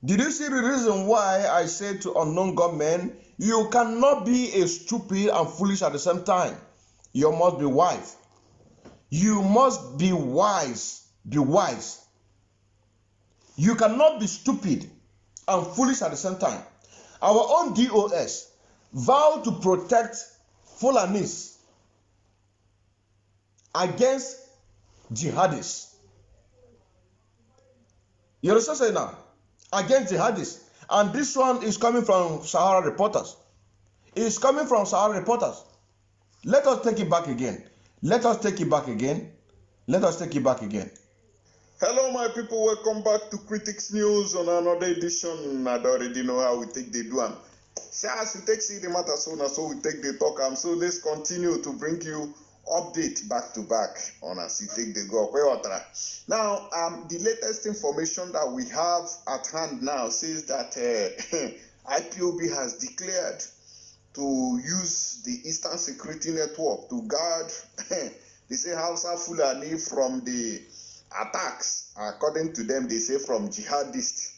Did you see the reason why I say to unknown gunmen, you cannot be a stupid and foolish at the same time? You must be wise. You must be wise. Be wise. You cannot be stupid and foolish at the same time. Our own DOS vow to protect Fulanis against jihadists. You understand saying now? Against jihadists. And this one is coming from Sahara reporters. It's coming from Sahara reporters. Let us take it back again. Let us take it back again. Let us take it back again. Hello, my people. Welcome back to Critics News on another edition. I already know how we take the do am. See, as we take see the matter so we take the talk am. So let's continue to bring you update back to back on as we take the go. Now, the latest information that we have at hand now says that IPOB has declared to use the Eastern Security Network to guard, they say, Hausa Fulani from the attacks. According to them, they say from jihadists.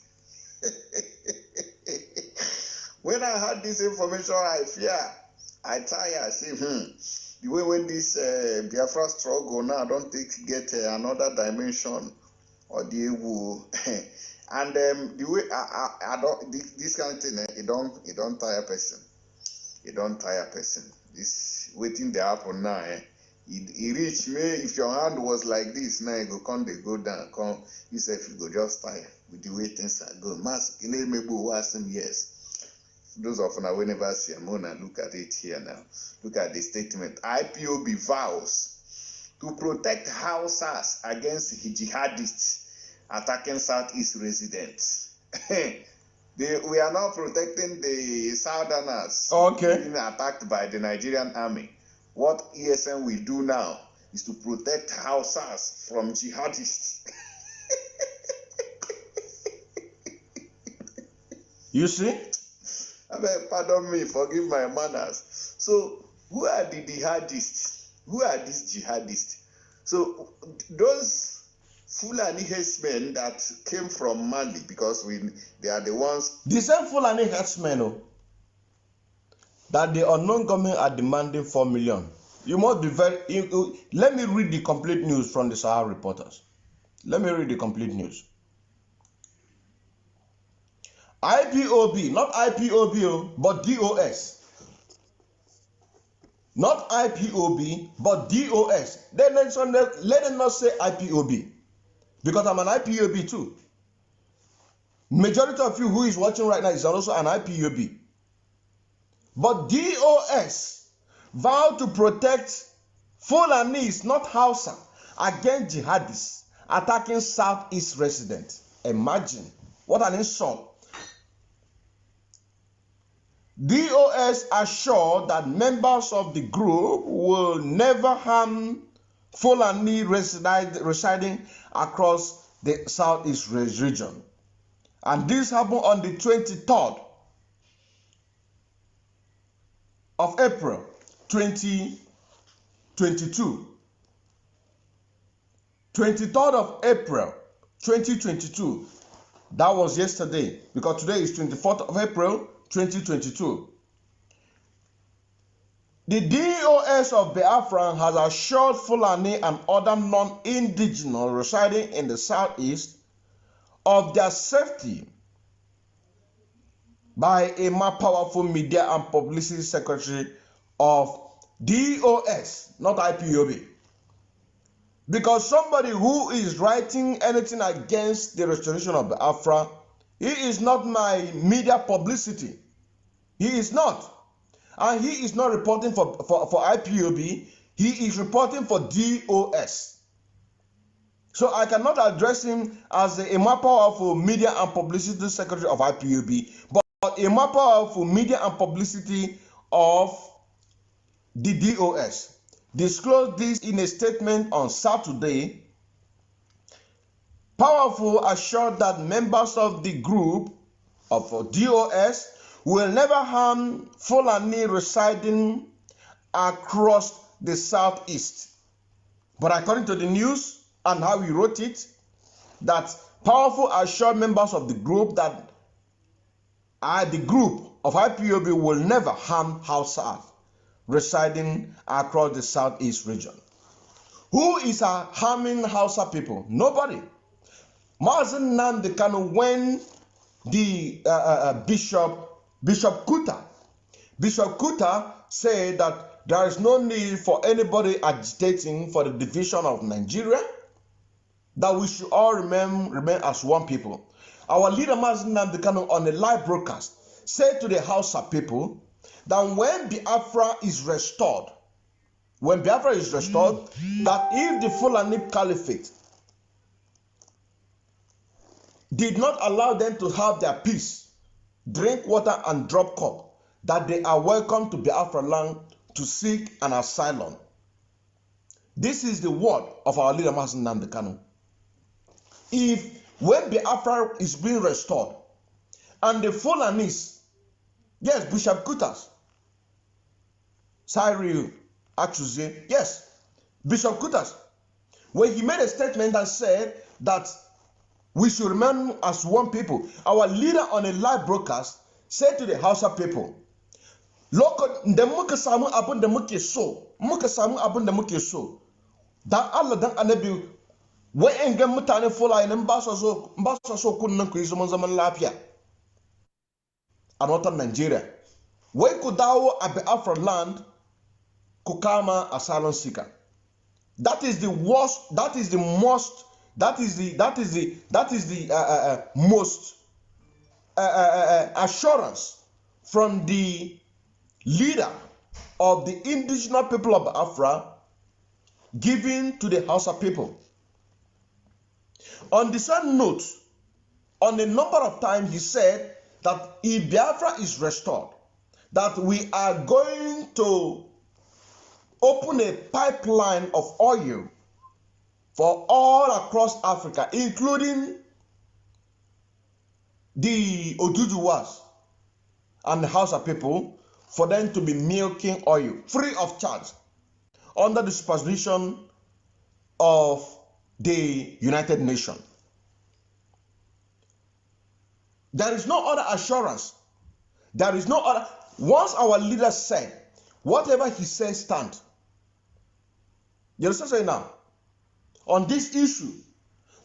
When I heard this information, I tire. I say, the way when this Biafra struggle now don't get another dimension or the and the way I don't this kind of thing, it don't tire person. It don't tire person. This waiting the happen now. It reach me. If your hand was like this, now you go down. Come, you say if you go just tire with the way things are going. Mask, yes. Those of you will never see. I'm gonna look at it here now. Look at the statement. IPOB vows to protect Hausas against jihadists attacking Southeast residents. We are now protecting the Southerners being attacked by the Nigerian army. What ESN will do now is to protect Hausas from jihadists. You see? I mean, pardon me, forgive my manners. So, who are the jihadists? Who are these jihadists? So, those Fulani herdsmen that came from Mali, because they are the ones. The same Fulani herdsmen that the unknown government are demanding 4 million. You must be very. Let me read the complete news from the Sahara reporters. Let me read the complete news. IPOB, not IPOB, but DOS. Not IPOB, but DOS. Let them not say IPOB, because I'm an IPOB too. Majority of you who is watching right now is also an IPOB. But DOS vow to protect Fulanis, not Hausa, against jihadists attacking Southeast residents. Imagine. What an insult. DOS assured that members of the group will never harm Fulani residing across the southeast region. And this happened on the 23rd of April 2022. 23rd of April 2022. That was yesterday, because today is 24th of April 2022. The DOS of Biafra has assured Fulani and other non-indigenous residing in the southeast of their safety by a more powerful media and publicity secretary of DOS, not IPOB. Because somebody who is writing anything against the restoration of Biafra, he is not my media publicity. He is not. And he is not reporting for IPOB. He is reporting for DOS. So I cannot address him as a more powerful media and publicity secretary of IPOB, but a more powerful media and publicity of the DOS. Disclosed this in a statement on Saturday. Powerful assured that members of the group of DOS will never harm Fulani residing across the southeast. But according to the news and how he wrote it, that Powerful assured members of the group that the group of IPOB will never harm Hausa residing across the southeast region. Who is harming Hausa people? Nobody. Mazen Nnamdi Kanu, when the Bishop Kuta said that there is no need for anybody agitating for the division of Nigeria, that we should all remain as one people. Our leader Mazen Nnamdi Kanu on a live broadcast said to the Hausa people that when Biafra is restored, that if the Fulani Caliphate did not allow them to have their peace, drink water and drop cup, that they are welcome to Biafra land to seek an asylum. This is the word of our leader Mazen Nnamdi Kanu. If when Biafra is being restored and the Fulanis, yes, Bishop Kutas, Cyril Achuze, yes, Bishop Kutas, when he made a statement and said that we should remain as one people, our leader on a live broadcast said to the Hausa people, da muka samu abin da muke so, dan Allah dan Annabi wa'angan mutanen Fulani ba su so kunnan ku yi zaman lafiya a northern Nigeria. Wai ku dawo a Biafra land ku kama asylum seeker. That is the worst, that is the most assurance from the leader of the indigenous people of Biafra given to the Hausa people. On the same note, on a number of times he said that if Biafra is restored, that we are going to open a pipeline of oil for all across Africa, including the Oduduwas and the Hausa people, for them to be milking oil free of charge under the supervision of the United Nations. There is no other assurance. There is no other. Once our leader said, whatever he says stand. You understand what I'm saying now? On this issue,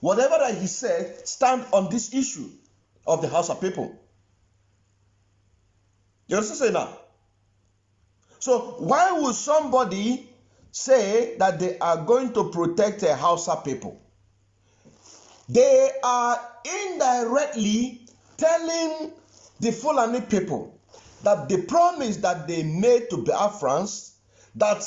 whatever that he said stand on this issue of the Hausa people. You understand what I'm saying now? So why would somebody say that they are going to protect the Hausa people? They are indirectly telling the Fulani people that the promise that they made to Biafrans, that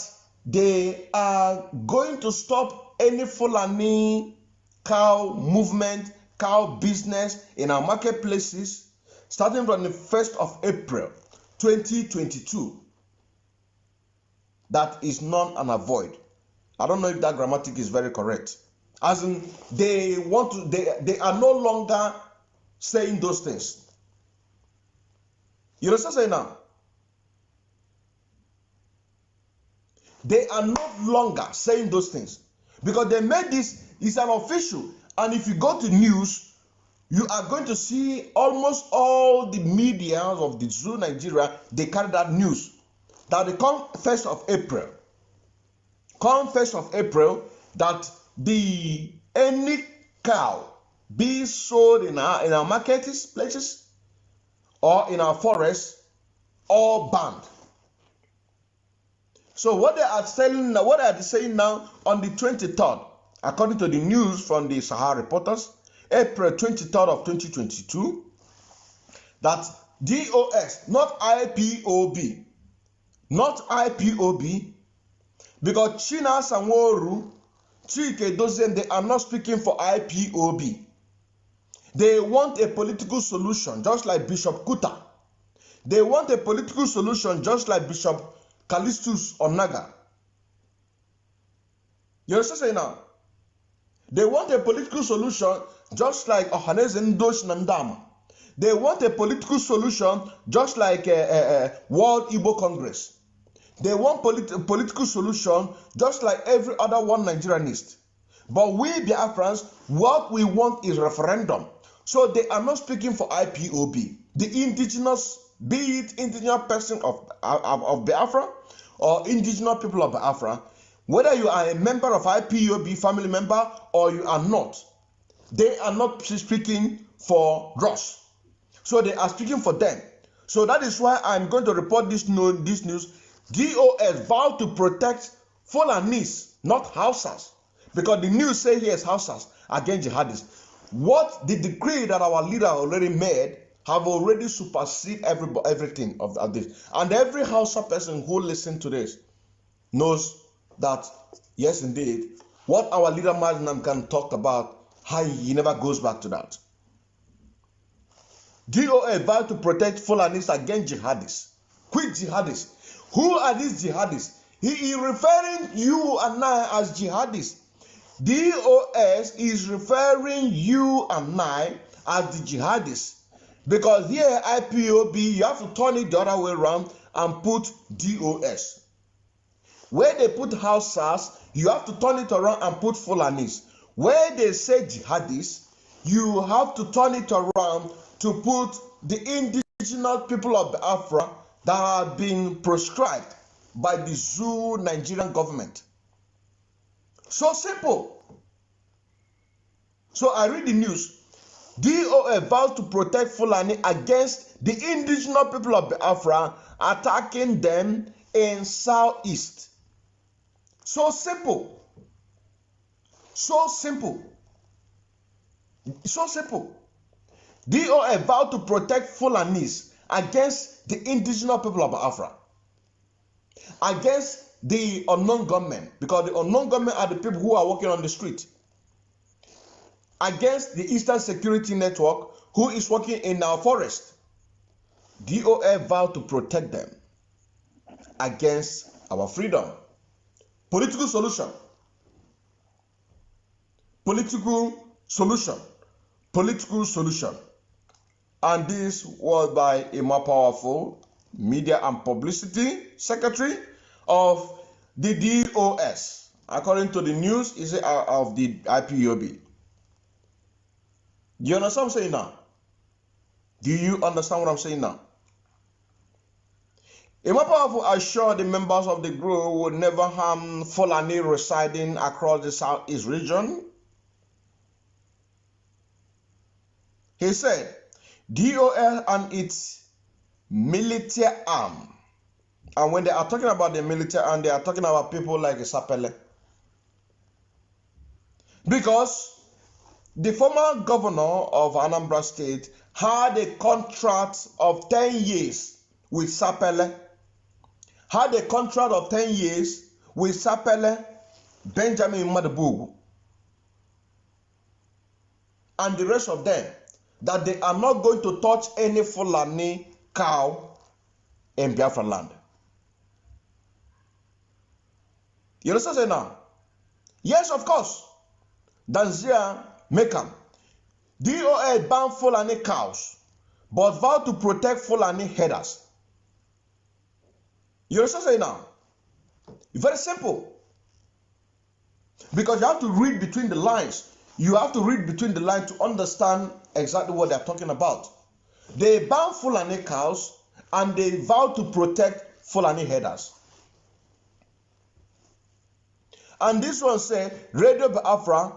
they are going to stop any Fulani cow movement cow business in our marketplaces starting from the 1st of April 2022. That is none and avoid. I don't know if that grammatic is very correct. As in, they are no longer saying those things. You know what I'm saying now? They are no longer saying those things because they made this is an official. And if you go to news, you are going to see almost all the media of the Zoo Nigeria, they carry that news that they come 1st of April. Come 1st of April that any cow being sold in our markets places or in our forests, all banned. So what they are saying now on the 23rd, according to the news from the Sahara Reporters, April 23rd of 2022, that DOS, not IPOB, because China Sanworu, Chike Dozen, they are not speaking for IPOB. They want a political solution, just like Bishop Kuta. They want a political solution, just like Bishop Callistus Onaga. You understand saying now? They want a political solution, just like Ohaneze Ndosh Nandama. They want a political solution, just like World Igbo Congress. They want political solution, just like every other one Nigerianist. But we Biafrans, what we want is referendum. So they are not speaking for IPOB. The indigenous, be it indigenous person of Biafra or indigenous people of Biafra, whether you are a member of IPOB, family member, or you are not, they are not speaking for Ross. So they are speaking for them. So that is why I'm going to report this news. DOS vowed to protect Fulanis, not Hausas, because the news say here is Hausas against jihadists. What the decree that our leader already made have already superseded everything of this. And every Hausa person who listens to this knows that, yes, indeed, what our leader Maznam can talk about, how he never goes back to that. DOA vowed to protect Fulanis against jihadists. Quick jihadists. Who are these jihadists? He is referring you and I as jihadists. DOS is referring you and I as the jihadists. Because here IPOB, you have to turn it the other way around and put DOS. Where they put Hausas, you have to turn it around and put Fulanis. Where they say jihadists, you have to turn it around to put the indigenous people of Biafra that have been proscribed by the Zoo Nigerian government. So simple. So I read the news. DOA vows to protect Fulani against the indigenous people of Biafra attacking them in southeast. So simple. So simple. So simple. DOA vowed to protect Fulanis against the indigenous people of Biafra, against the unknown gunmen, because the unknown gunmen are the people who are working on the street, against the Eastern Security Network who is working in our forest. DOA vowed to protect them against our freedom. Political solution. Political solution. Political solution. And this was by a more powerful media and publicity secretary of the DOS, according to the news is of the IPOB. Do you understand what I'm saying now? Do you understand what I'm saying now? A more powerful assured the members of the group would never harm Fulani residing across the southeast region. He said, DOL and its military arm. And when they are talking about the military arm, they are talking about people like Sapele. Because the former governor of Anambra State had a contract of 10 years with Sapele. Had a contract of 10 years with Sapele Benjamin Madabugu. and the rest of them that they are not going to touch any Fulani cow in Biafra land. You understand say now? Yes, of course. Danzia Mekam. DOA ban Fulani cows, but vow to protect Fulani herders. You understand say now? Very simple. Because you have to read between the lines. You have to read between the lines to understand exactly what they are talking about. They ban Fulani cows and they vow to protect Fulani herders. And this one said, Radio Biafra,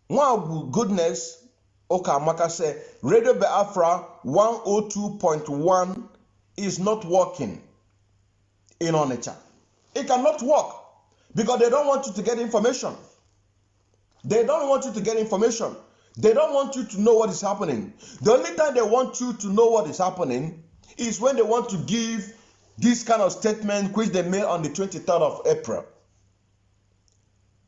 one goodness, Okamaka said, Radio Biafra 102.1 is not working in Onitsha. It cannot work because they don't want you to get information. They don't want you to get information. They don't want you to know what is happening. The only time they want you to know what is happening is when they want to give this kind of statement which they made on the 23rd of April.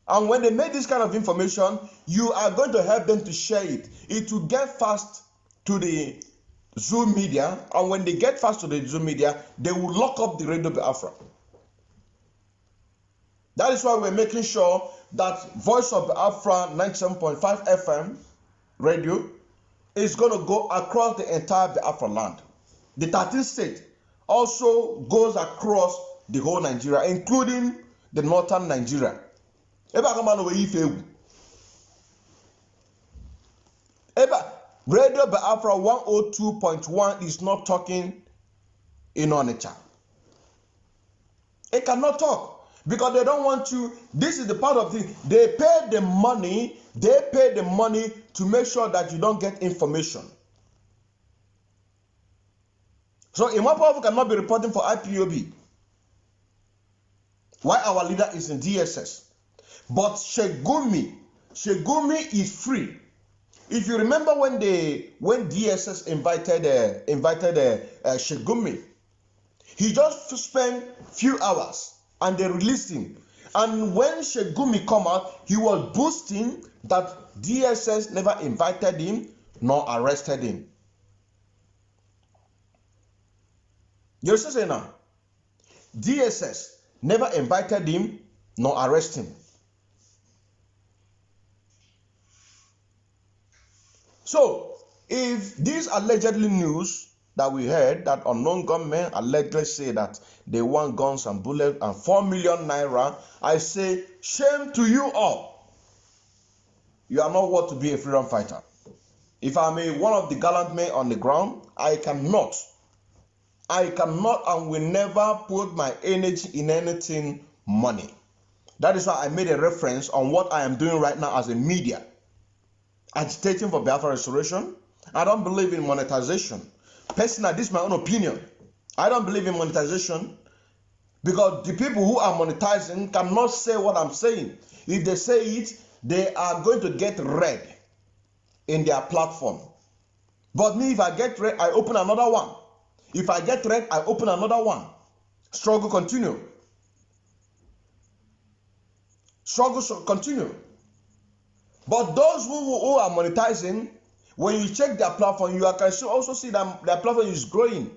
And when they make this kind of information, you are going to help them to share it. It will get fast to the Zoom media, and when they get fast to the Zoom media, they will lock up the Radio Biafra. That is why we're making sure that Voice of Biafra 97.5 FM radio is going to go across the entire Biafra land. The 13th state also goes across the whole Nigeria, including the northern Nigeria. Radio Biafra 102.1 is not talking in Onitsha. It cannot talk because they don't want you. This is the part of the they pay the money. They pay the money to make sure that you don't get information. So Imwapo cannot be reporting for IPOB. Why our leader is in DSS. But Shegumi is free. If you remember when DSS invited Shegumi, he just spent few hours and they released him. And when Shegumi come out, he was boasting that DSS never invited him nor arrested him. You understand now? DSS never invited him nor arrested him. So, if these allegedly news that we heard that unknown gunmen allegedly say that they want guns and bullets and 4 million naira, I say, shame to you all. You are not worth to be a freedom fighter. If I'm one of the gallant men on the ground, I cannot and will never put my energy in anything money. That is why I made a reference on what I am doing right now as a media. Agitating for Biafra restoration. I don't believe in monetization. Personally, this is my own opinion. I don't believe in monetization because the people who are monetizing cannot say what I'm saying. If they say it, they are going to get red in their platform. But me, if I get red, I open another one. If I get red, I open another one. Struggle continue. Struggle continue. But those who are monetizing, when you check their platform, you can also see that their platform is growing.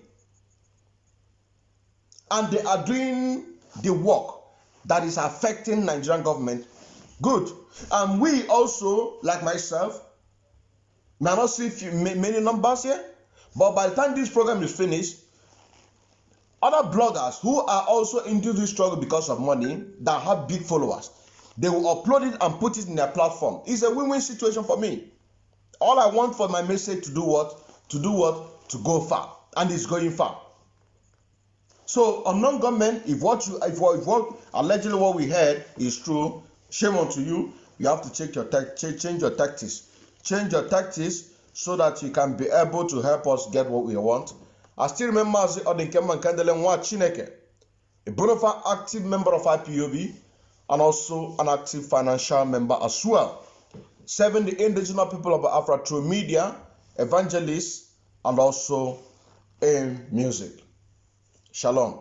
And they are doing the work that is affecting Nigerian government. Good. And we also, like myself, may not see many numbers here, but by the time this program is finished, other bloggers who are also into this struggle because of money that have big followers, they will upload it and put it in their platform. It's a win-win situation for me. All I want for my message to do what? To go far. And it's going far. So, unknown government, if what allegedly what we heard is true, shame on to you. You have to change your tactics. Change your tactics so that you can be able to help us get what we want. I still remember as Odinkeman Kandele Nwa Chineke, a bona fide active member of IPOB, and also an active financial member as well, serving the indigenous people of Biafra through media, evangelists, and also in music. Shalom.